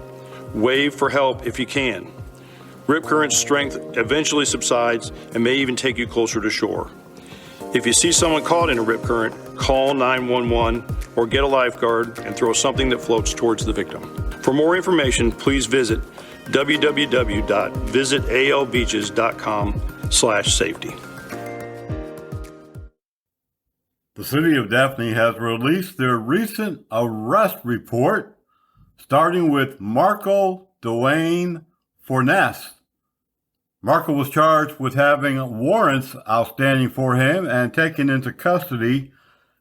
Wave for help if you can. Rip current strength eventually subsides and may even take you closer to shore. If you see someone caught in a rip current, call 911 or get a lifeguard and throw something that floats towards the victim. For more information, please visit www.visitalbeaches.com/safety. The city of Daphne has released their recent arrest report, starting with Marco Dwayne Forness. Marco was charged with having warrants outstanding for him and taken into custody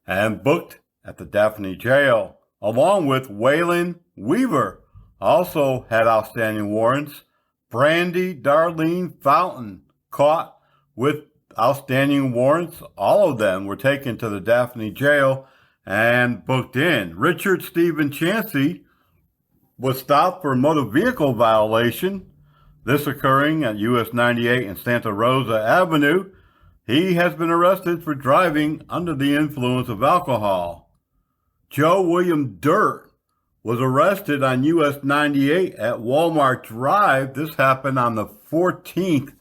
and booked at the Daphne jail, along with Waylon Weaver, also had outstanding warrants. Brandy Darlene Fountain, caught with outstanding warrants. All of them were taken to the Daphne jail and booked in. Richard Stephen Chancey was stopped for motor vehicle violation, this occurring at US 98 and Santa Rosa Avenue. He has been arrested for driving under the influence of alcohol. Joe William Dirt was arrested on US 98 at Walmart Drive. This happened on the 14th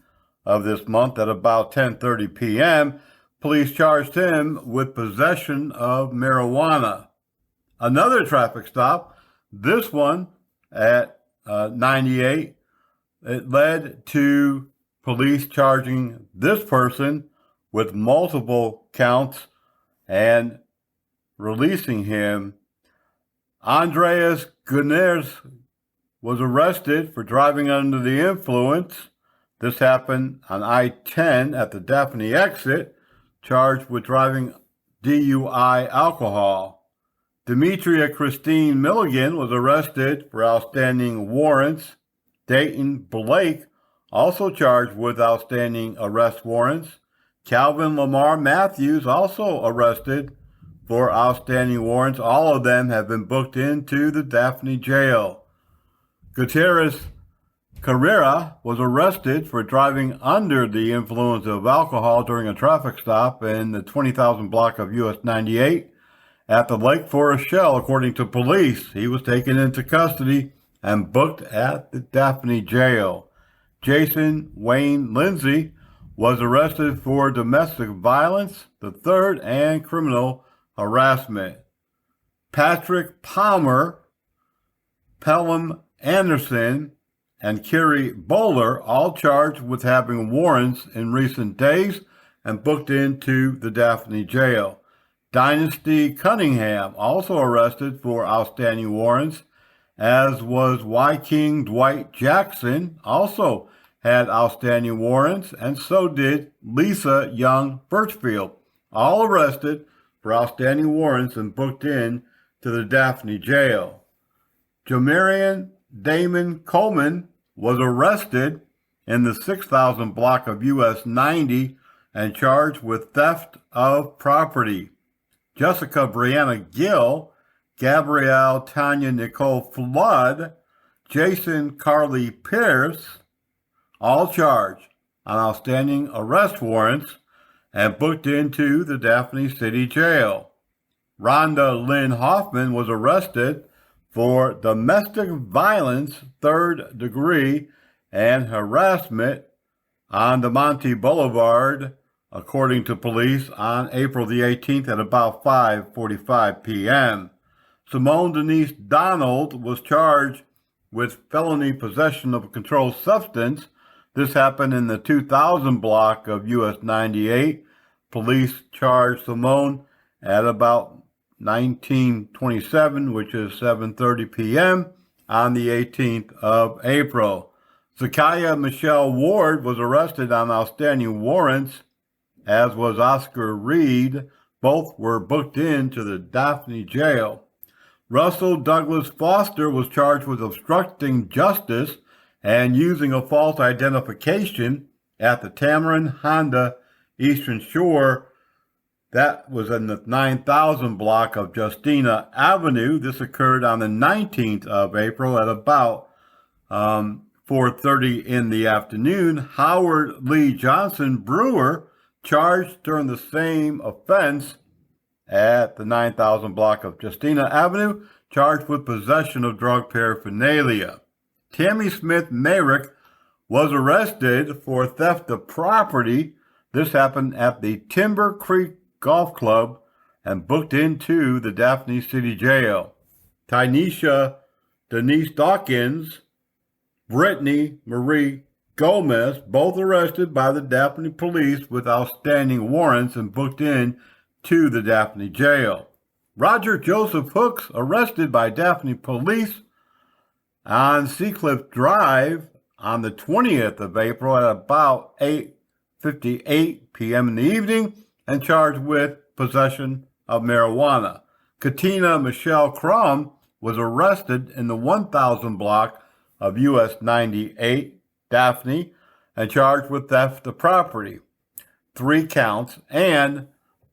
of this month at about 10:30 p.m. Police charged him with possession of marijuana. Another traffic stop, this one at 98, it led to police charging this person with multiple counts and releasing him. Andreas Gunners was arrested for driving under the influence. This happened on I-10 at the Daphne exit, charged with driving DUI alcohol. Demetria Christine Milligan was arrested for outstanding warrants. Dayton Blake also charged with outstanding arrest warrants. Calvin Lamar Matthews also arrested for outstanding warrants. All of them have been booked into the Daphne jail. Gutierrez Carrera was arrested for driving under the influence of alcohol during a traffic stop in the 20,000 block of US 98 at the Lake Forest Shell, according to police. He was taken into custody and booked at the Daphne jail. Jason Wayne Lindsay was arrested for domestic violence, the third, and criminal harassment. Patrick Palmer, Pelham Anderson, and Kerry Bowler, all charged with having warrants in recent days and booked into the Daphne jail. Dynasty Cunningham, also arrested for outstanding warrants, as was Y-King Dwight Jackson, also had outstanding warrants, and so did Lisa Young Birchfield, all arrested for outstanding warrants and booked in to the Daphne jail. Jamarian Damon Coleman was arrested in the 6,000 block of US 90 and charged with theft of property. Jessica Brianna Gill, Gabrielle Tanya Nicole Flood, Jason Carly Pierce, all charged on outstanding arrest warrants and booked into the Daphne City Jail. Rhonda Lynn Hoffman was arrested for domestic violence, third degree, and harassment on the Monte Boulevard, according to police, on April the 18th at about 5:45 p.m. Simone Denise Donald was charged with felony possession of a controlled substance. This happened in the 2000 block of US 98. Police charged Simone at about 1927, which is 7:30 p.m. on the 18th of April. Zakiya Michelle Ward was arrested on outstanding warrants, as was Oscar Reed. Both were booked into the Daphne jail. Russell Douglas Foster was charged with obstructing justice and using a false identification at the Tamarin Honda Eastern Shore. That was in the 9,000 block of Justina Avenue. This occurred on the 19th of April at about 4:30 in the afternoon. Howard Lee Johnson Brewer, charged during the same offense at the 9,000 block of Justina Avenue, charged with possession of drug paraphernalia. Tammy Smith Mayrick was arrested for theft of property. This happened at the Timber Creek Golf Club and booked into the Daphne City Jail. Tynesha Denise Dawkins, Brittany Marie Gomez, both arrested by the Daphne police with outstanding warrants and booked in to the Daphne jail. Roger Joseph Hooks, arrested by Daphne police on Seacliff Drive on the 20th of April at about 8:58 p.m. in the evening, and charged with possession of marijuana. Katina Michelle Crum was arrested in the 1,000 block of US 98 Daphne and charged with theft of property, 3 counts, and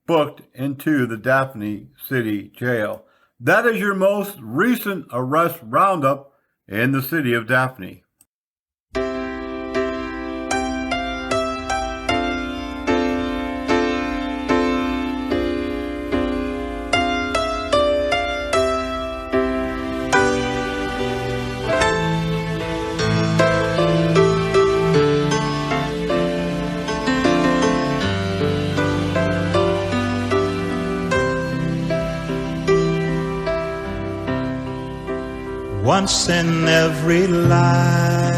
booked into the Daphne City Jail. That is your most recent arrest roundup in the city of Daphne. Once in every life,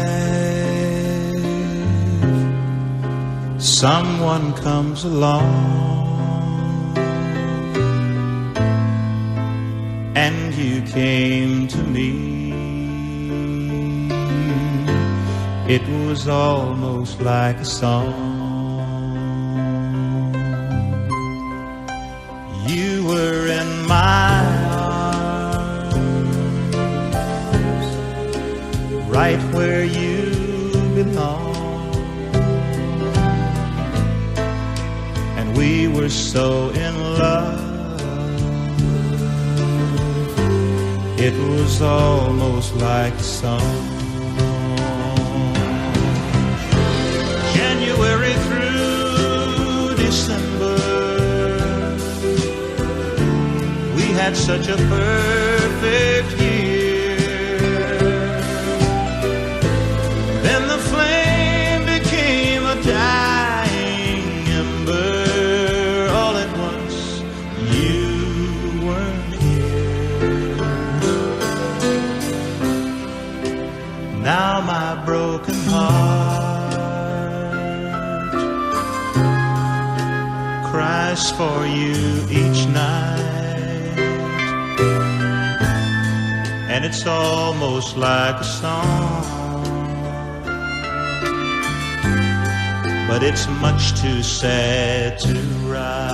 someone comes along, and you came to me. It was almost like a song. You were in my right where you belong, and we were so in love, it was almost like a song. January through December, we had such a perfect year. Then the flame cries for you each night, and it's almost like a song, but it's much too sad to write.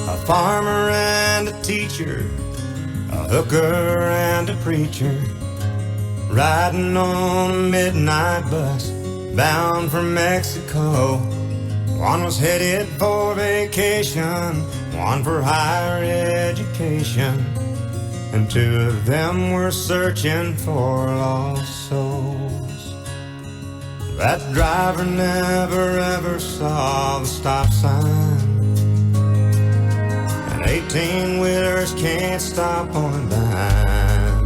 A farmer and a teacher, a hooker and a preacher, riding on a midnight bus bound for Mexico. One was headed for vacation, one for higher education, and two of them were searching for lost souls. That driver never ever saw the stop sign, 18-wheelers can't stop on a dime.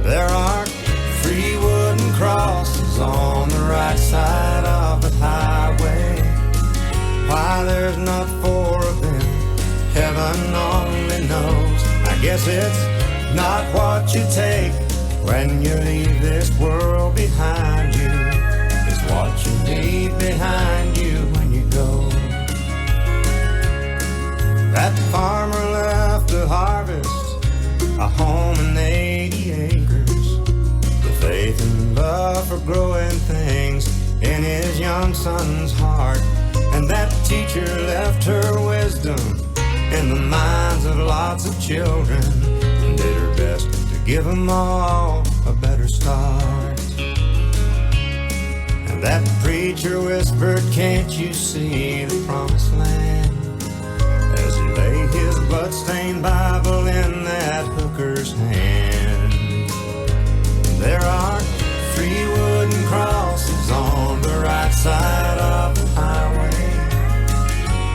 There are 3 wooden crosses on the right side of the highway. Why there's not 4 of them, heaven only knows. I guess it's not what you take when you leave this world behind you. It's what you leave behind you when you go. That farmer left to harvest a home and 80 acres, the faith and love for growing things in his young son's heart. And that teacher left her wisdom in the minds of lots of children, and did her best to give them all a better start. And that preacher whispered, "Can't you see the promised land?" as he lay his bloodstained Bible in that hooker's hand. There are 3 wooden crosses on the right side of the highway.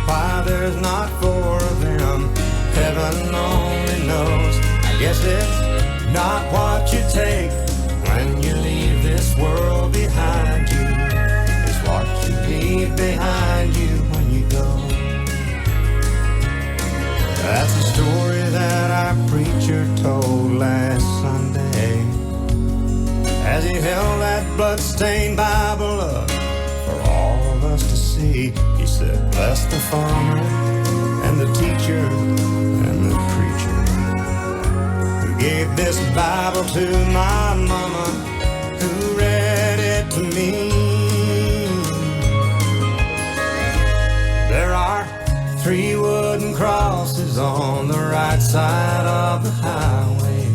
Why there's not 4 of them, heaven only knows. I guess it's not what you take when you leave this world behind you. It's what you leave behind you when you go. That's a story that our preacher told last Sunday as he held that bloodstained Bible up for all of us to see. He said, "Bless the farmer and the teacher and the preacher who gave this Bible to my mama, who read it to me." There are 3 wooden crosses on the right side of the highway.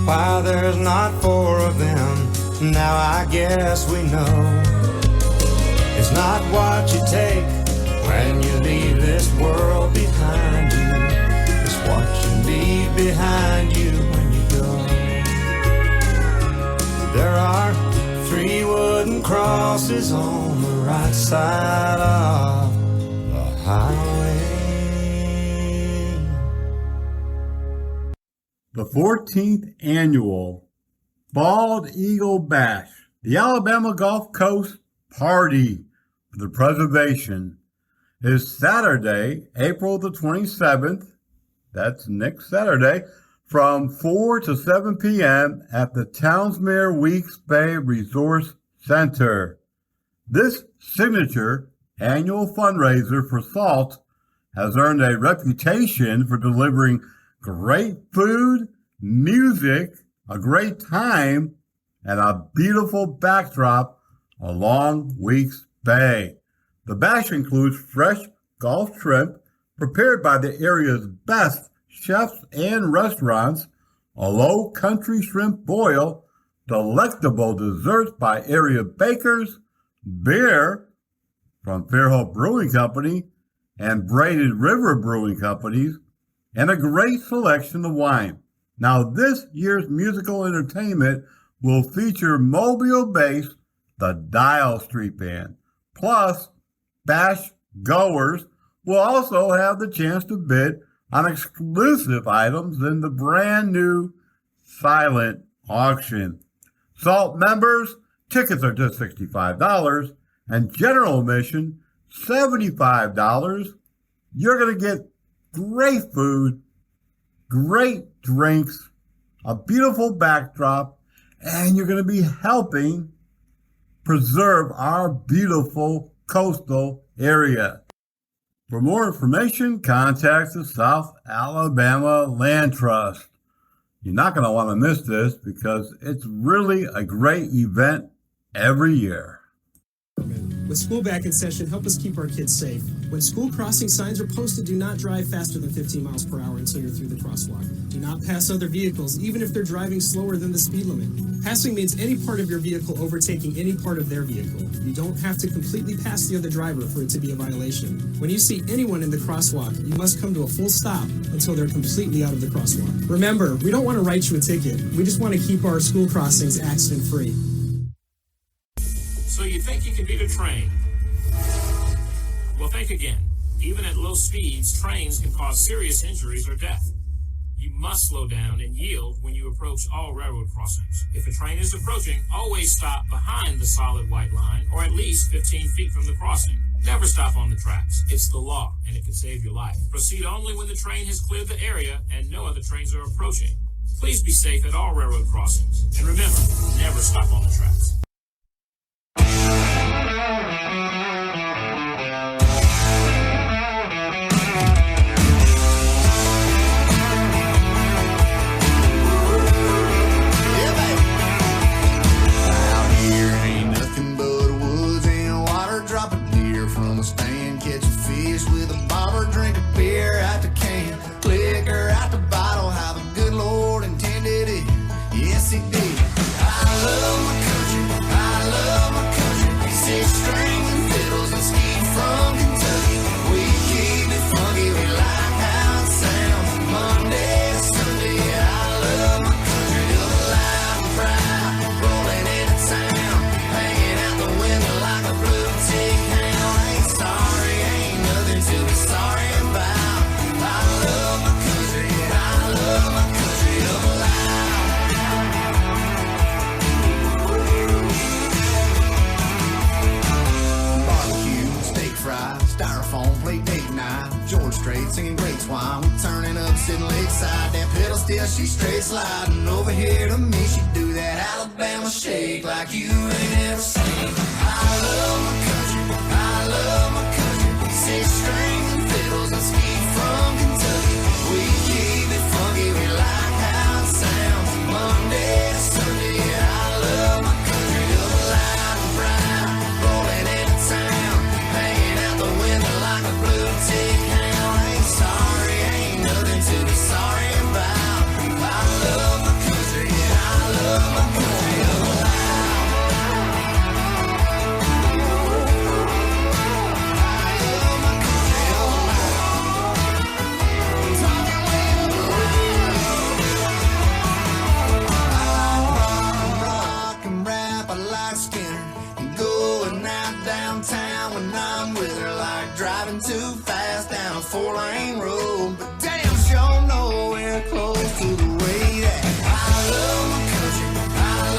Why there's not 4 of them, now I guess we know. It's not what you take when you leave this world behind you. It's what you leave behind you when you go. There are 3 wooden crosses on the right side of the highway. The 14th annual Bald Eagle Bash, the Alabama Gulf Coast Party for the Preservation, is Saturday, April the 27th. That's next Saturday, from 4 to 7 p.m. at the Townsmere Weeks Bay Resource Center. This signature annual fundraiser for SALT has earned a reputation for delivering great food, music, a great time, and a beautiful backdrop along Weeks Bay. The bash includes fresh Gulf shrimp prepared by the area's best chefs and restaurants, a low country shrimp boil, delectable desserts by area bakers, beer from Fairhope Brewing Company and Braided River Brewing Companies, and a great selection of wine. Now, this year's musical entertainment will feature Mobile-based The Dial Street Band. Plus, bash goers will also have the chance to bid on exclusive items in the brand new silent auction. SALT members, tickets are just $65 and general admission $75. You're going to get great food, great drinks, a beautiful backdrop, and you're going to be helping preserve our beautiful coastal area. For more information, contact the South Alabama Land Trust. You're not going to want to miss this because it's really a great event every year. With school back in session, help us keep our kids safe. When school crossing signs are posted, do not drive faster than 15 miles per hour until you're through the crosswalk. Do not pass other vehicles, even if they're driving slower than the speed limit. Passing means any part of your vehicle overtaking any part of their vehicle. You don't have to completely pass the other driver for it to be a violation. When you see anyone in the crosswalk, you must come to a full stop until they're completely out of the crosswalk. Remember, we don't want to write you a ticket. We just want to keep our school crossings accident-free. So you think you can beat a train? Well, think again. Even at low speeds, trains can cause serious injuries or death. You must slow down and yield when you approach all railroad crossings. If a train is approaching, always stop behind the solid white line or at least 15 feet from the crossing. Never stop on the tracks. It's the law, and it can save your life. Proceed only when the train has cleared the area and no other trains are approaching. Please be safe at all railroad crossings. And remember, never stop on the tracks. Singing great swine, we turning up, sitting lakeside. That pedal still, she straight sliding over here to me. She do that Alabama shake like you ain't ever seen. I love my country, I love my country. Six strings and fiddles and ski from Kentucky. We keep it funky, we like how it sounds. Monday to Sunday, I love my country. Up loud and bright, rolling into town, hanging out the window like a blue tick hound. Sorry, ain't nothing to be sorry about. I love my country, I love my country up loud. I love my country up loud. Talking way up loud. I rock and rap, I like Skinner. And going out downtown when I'm with her, like driving too fast down a 4-lane road. But damn sure nowhere close to the way that I love my country, I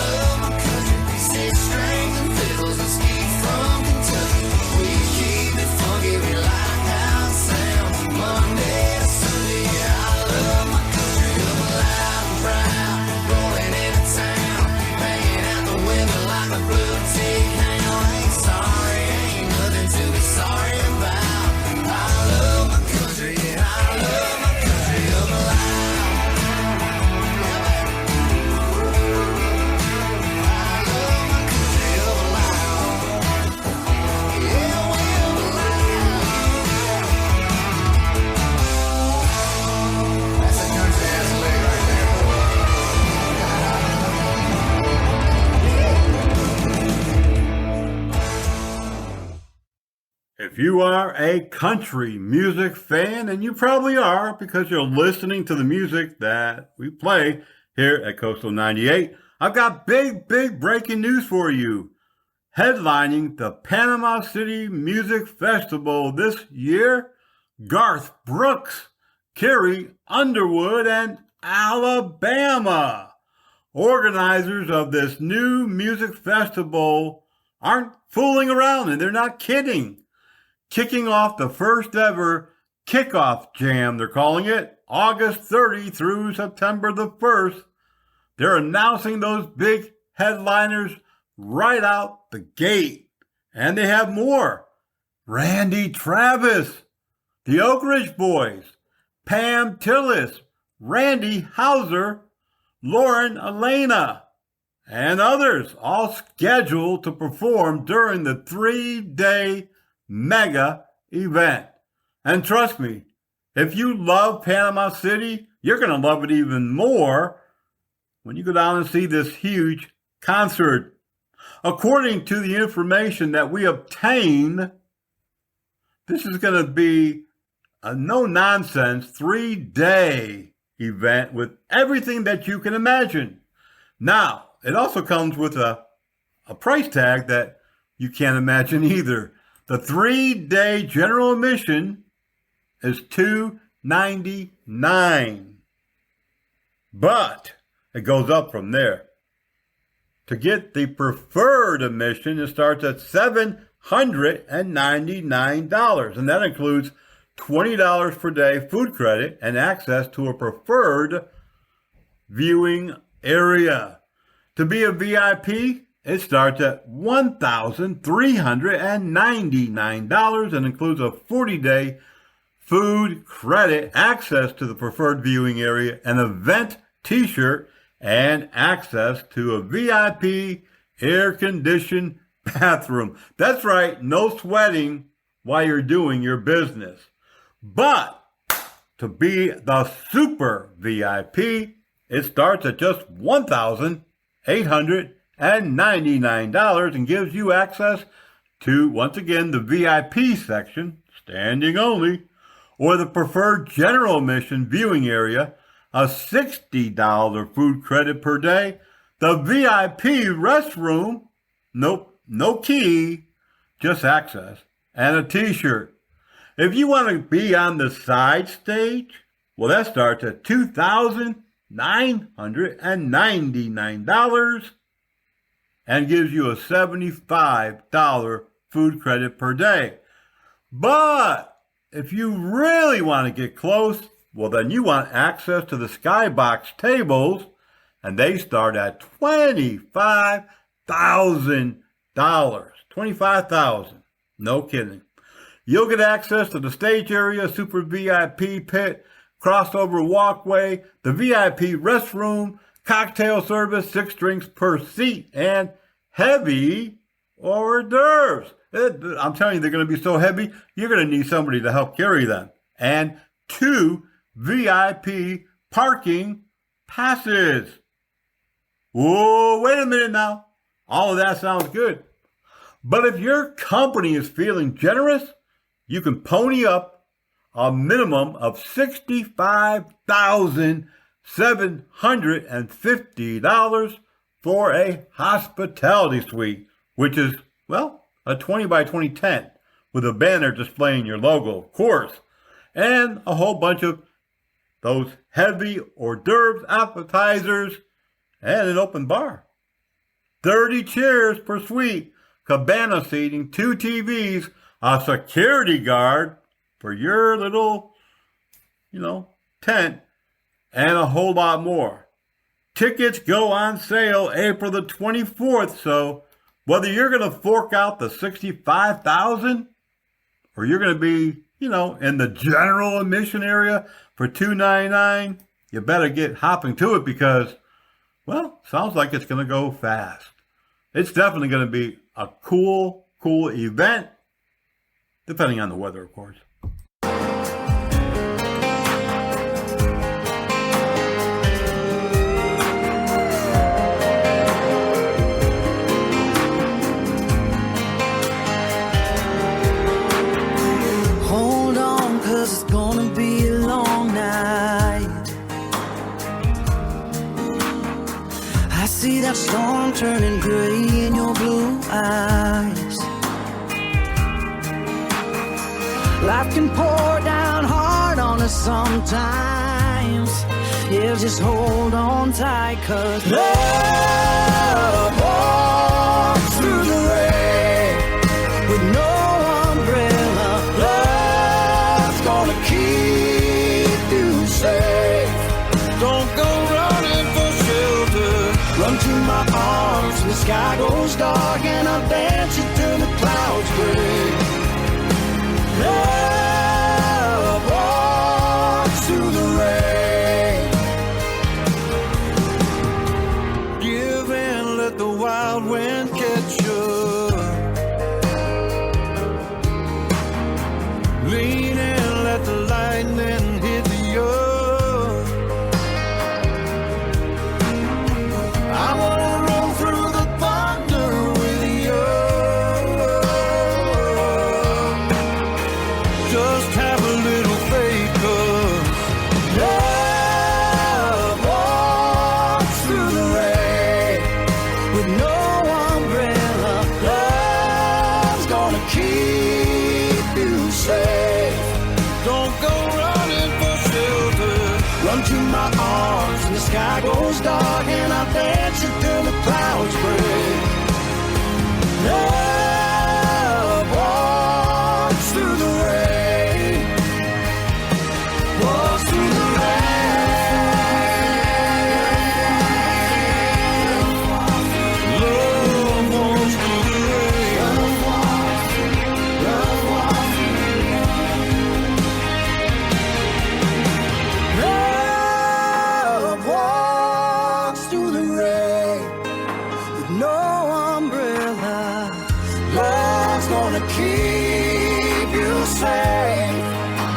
If you are a country music fan, and you probably are because you're listening to the music that we play here at Coastal 98, I've got big breaking news for you. Headlining the Panama City Music Festival this year, Garth Brooks, Carrie Underwood, and Alabama. Organizers of this new music festival aren't fooling around, and they're not kidding. Kicking off the first ever kickoff jam, they're calling it, August 30 through September the 1st. They're announcing those big headliners right out the gate. And they have more. Randy Travis, the Oak Ridge Boys, Pam Tillis, Randy Houser, Lauren Elena, and others, all scheduled to perform during the 3-day mega event. And trust me, if you love Panama City, you're going to love it even more when you go down and see this huge concert. According to the information that we obtain, this is going to be a no-nonsense 3-day event with everything that you can imagine. Now, it also comes with a price tag that you can't imagine either. The 3-day general admission is $299. But it goes up from there. To get the preferred admission, it starts at $799, and that includes $20 per day food credit and access to a preferred viewing area. To be a VIP, it starts at $1,399 and includes a 40-day food credit, access to the preferred viewing area, an event t-shirt, and access to a VIP air-conditioned bathroom. That's right, no sweating while you're doing your business. But to be the super VIP, it starts at just $1,899 and gives you access to, once again, the VIP section, standing only, or the preferred general admission viewing area, a $60 food credit per day, the VIP restroom, nope, no key, just access, and a t-shirt. If you want to be on the side stage, well, that starts at $2,999 and gives you a $75 food credit per day. But if you really want to get close, well, then you want access to the skybox tables, and they start at $25,000. $25,000. No kidding. You'll get access to the stage area, super VIP pit, crossover walkway, the VIP restroom, cocktail service, 6 drinks per seat, and heavy hors d'oeuvres. I'm telling you, they're going to be so heavy, you're going to need somebody to help carry them. And 2 VIP parking passes. Whoa, wait a minute now. All of that sounds good. But if your company is feeling generous, you can pony up a minimum of $65,750 for a hospitality suite, which is, well, a 20 by 20 tent with a banner displaying your logo, of course, and a whole bunch of those heavy hors d'oeuvres, appetizers, and an open bar. 30 chairs per suite, cabana seating, 2 TVs, a security guard for your little, tent, and a whole lot more. Tickets go on sale April the 24th, so whether you're going to fork out the $65,000 or you're going to be, in the general admission area for $299, you better get hopping to it because, well, sounds like it's going to go fast. It's definitely going to be a cool event, depending on the weather, of course. turning gray in your blue eyes. Life can pour down hard on us sometimes. Yeah, just hold on tight, 'cause love walks through the rain with no umbrella. Love's gonna keep you safe. Don't go running for shelter. Run to my arms when the sky goes dark, and I'll dance you till the clouds break. Love walks through the rain. Give in, let the wild wind catch you. Lean in, let the lightning hit you. I wanna roll through the thunder with you. Just have a little faith, 'cause love walks through the rain with no umbrella. Love's gonna keep you safe. Don't go running for shelter. Run to my arms when the sky goes dark, and I'll dance you till the clouds break. Love walks through the rain. Walks through the rain. Love walks through the rain. Love walks through the rain. Love walks through the rain. Love walks through the rain with no umbrella. Love's gonna keep you safe.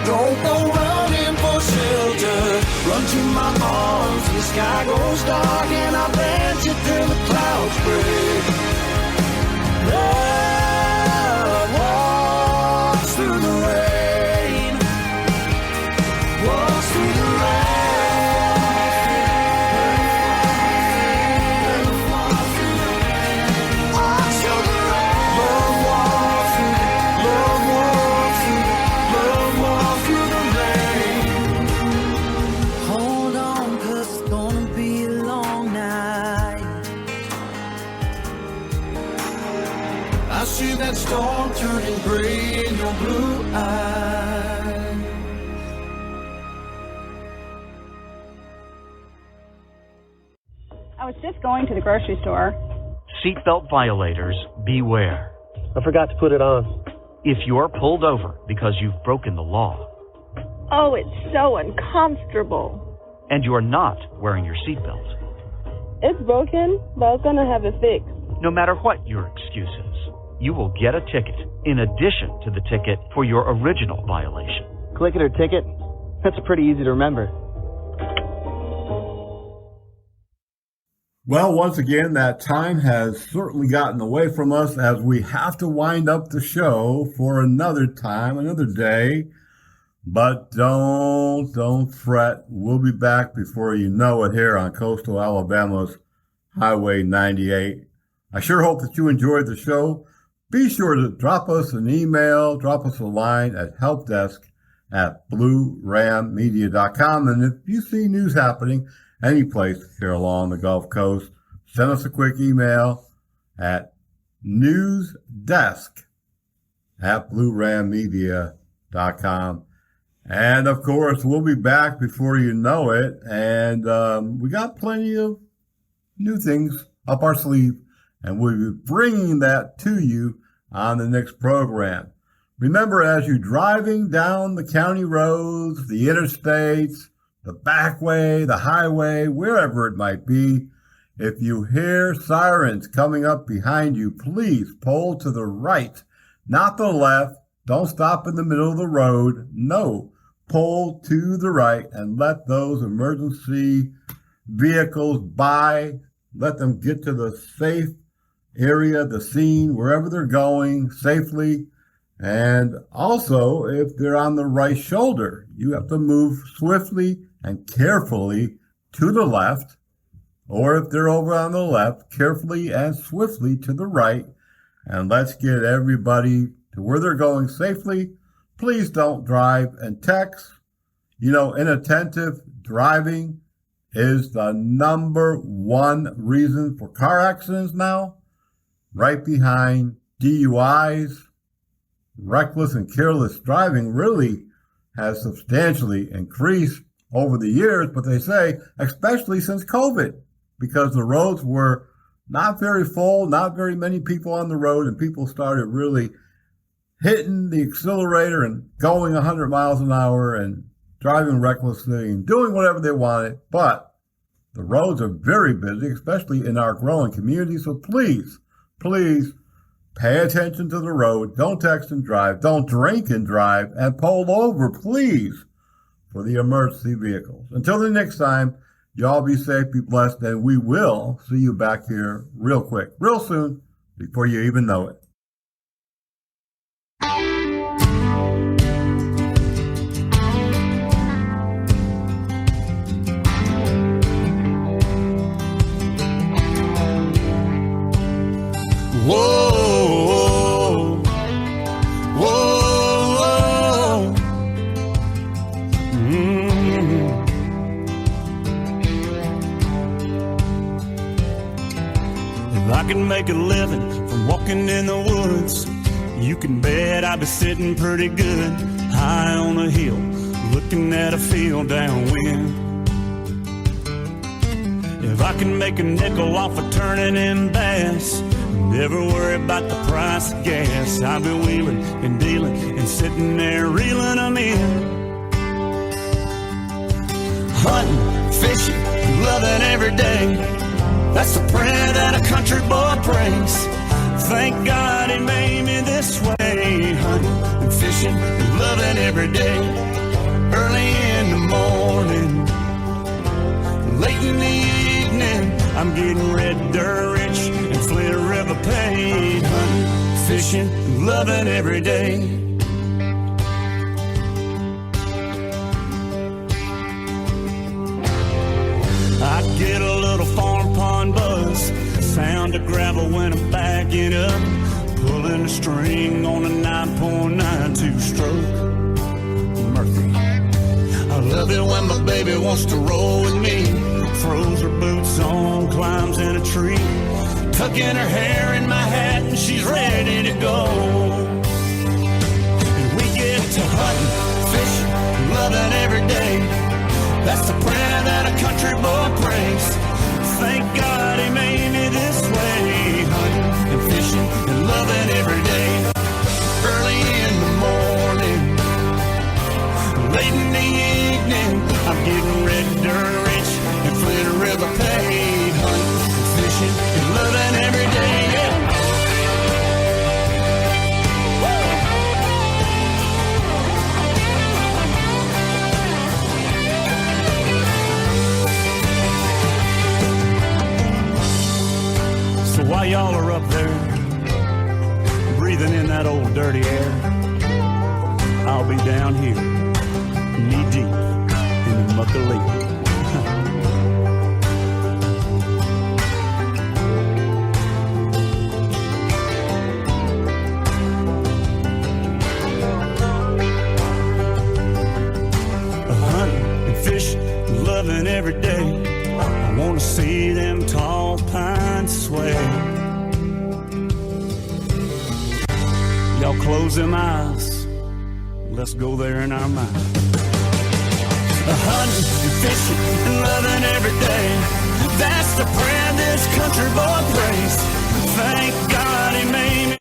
Don't go running for shelter. Run to my arms when the sky goes dark, and I'll dance you till the clouds break. Love walks through the rain. Walks through the rain. Walks through the rain. Walks through the rain. Love walks through the love walks through the love walks through the rain. Hold on, 'cause it's gonna be a long night. I see that storm turning gray in your blue eyes. I was just going to the grocery store. Seatbelt violators, beware. I forgot to put it on. If you're pulled over because you've broken the law Oh, it's so uncomfortable. and you're not wearing your seatbelt, It's broken, but I was gonna have it fixed. no matter what your excuse is, you will get a ticket in addition to the ticket for your original violation. Click it or ticket. That's pretty easy to remember. Well, once again, that time has certainly gotten away from us as we have to wind up the show for another time, another day. But don't fret. We'll be back before you know it here on coastal Alabama's Highway 98. I sure hope that you enjoyed the show. Be sure to drop us an email, drop us a line at helpdesk@bluerammedia.com. And if you see news happening any place here along the Gulf Coast, send us a quick email at newsdesk@bluerammedia.com. And of course, we'll be back before you know it. And we got plenty of new things up our sleeve, and we'll be bringing that to you on the next program. Remember, as you're driving down the county roads, the interstates, the back way, the highway, wherever it might be, if you hear sirens coming up behind you, please pull to the right, not the left. Don't stop in the middle of the road. No, pull to the right and let those emergency vehicles by. Let them get to the safe area, the scene, wherever they're going safely. And also, if they're on the right shoulder, you have to move swiftly and carefully to the left or if they're over on the left, carefully and swiftly to the right, and let's get everybody to where they're going safely. Please don't drive and text. You know, inattentive driving is the number one reason for car accidents now, right behind DUIs. Reckless and careless driving really has substantially increased over the years, but they say, especially since COVID, because the roads were not very full, not very many people on the road, and people started really hitting the accelerator and going 100 miles an hour and driving recklessly and doing whatever they wanted. But the roads are very busy, especially in our growing community. So please, please pay attention to the road. Don't text and drive. Don't drink and drive. And pull over, please, for the emergency vehicles. Until the next time, y'all be safe, be blessed, and we will see you back here real quick, real soon, before you even know it. Whoa, whoa, whoa. If I can make a living from walking in the woods, you can bet I'd be sitting pretty good high on a hill, looking at a field downwind. If I can make a nickel off of turning in bass, never worry about the price of gas, I'll be wheeling and dealing and sitting there reeling them in. Hunting, fishing, loving every day, that's the prayer that a country boy prays. Thank God he made me this way. Hunting and fishing and loving every day. Early in the morning, late in the evening, I'm getting red dirt rich and Flint River paid. Hunting, fishing, and loving every day. I get a little farm pond buzz, sound of gravel when I'm backing up, pulling a string on a 9.92 stroke. Murphy. I love it when my baby wants to roll with me, throws her boots on, climbs in a tree, tucking her hair in my hat and she's ready to go. And we get to hunting, fishing, loving every day, that's the prayer that a country boy prays. Thank God he made me this way. Hunting and fishing and loving every day. Early in the morning, late in the evening, I'm getting red dirt rich and Flint River paid. Hunting and fishing and loving every day. Yeah. So while y'all are up there breathing in that old dirty air, I'll be down here knee deep in the muck of leaf. Hunting and fishing, loving every day. I want to see them tall pines sway. Y'all close them eyes, let's go there in our mind. Hunting and fishing and loving every day, that's the prayer this country boy prays. Thank God he made me.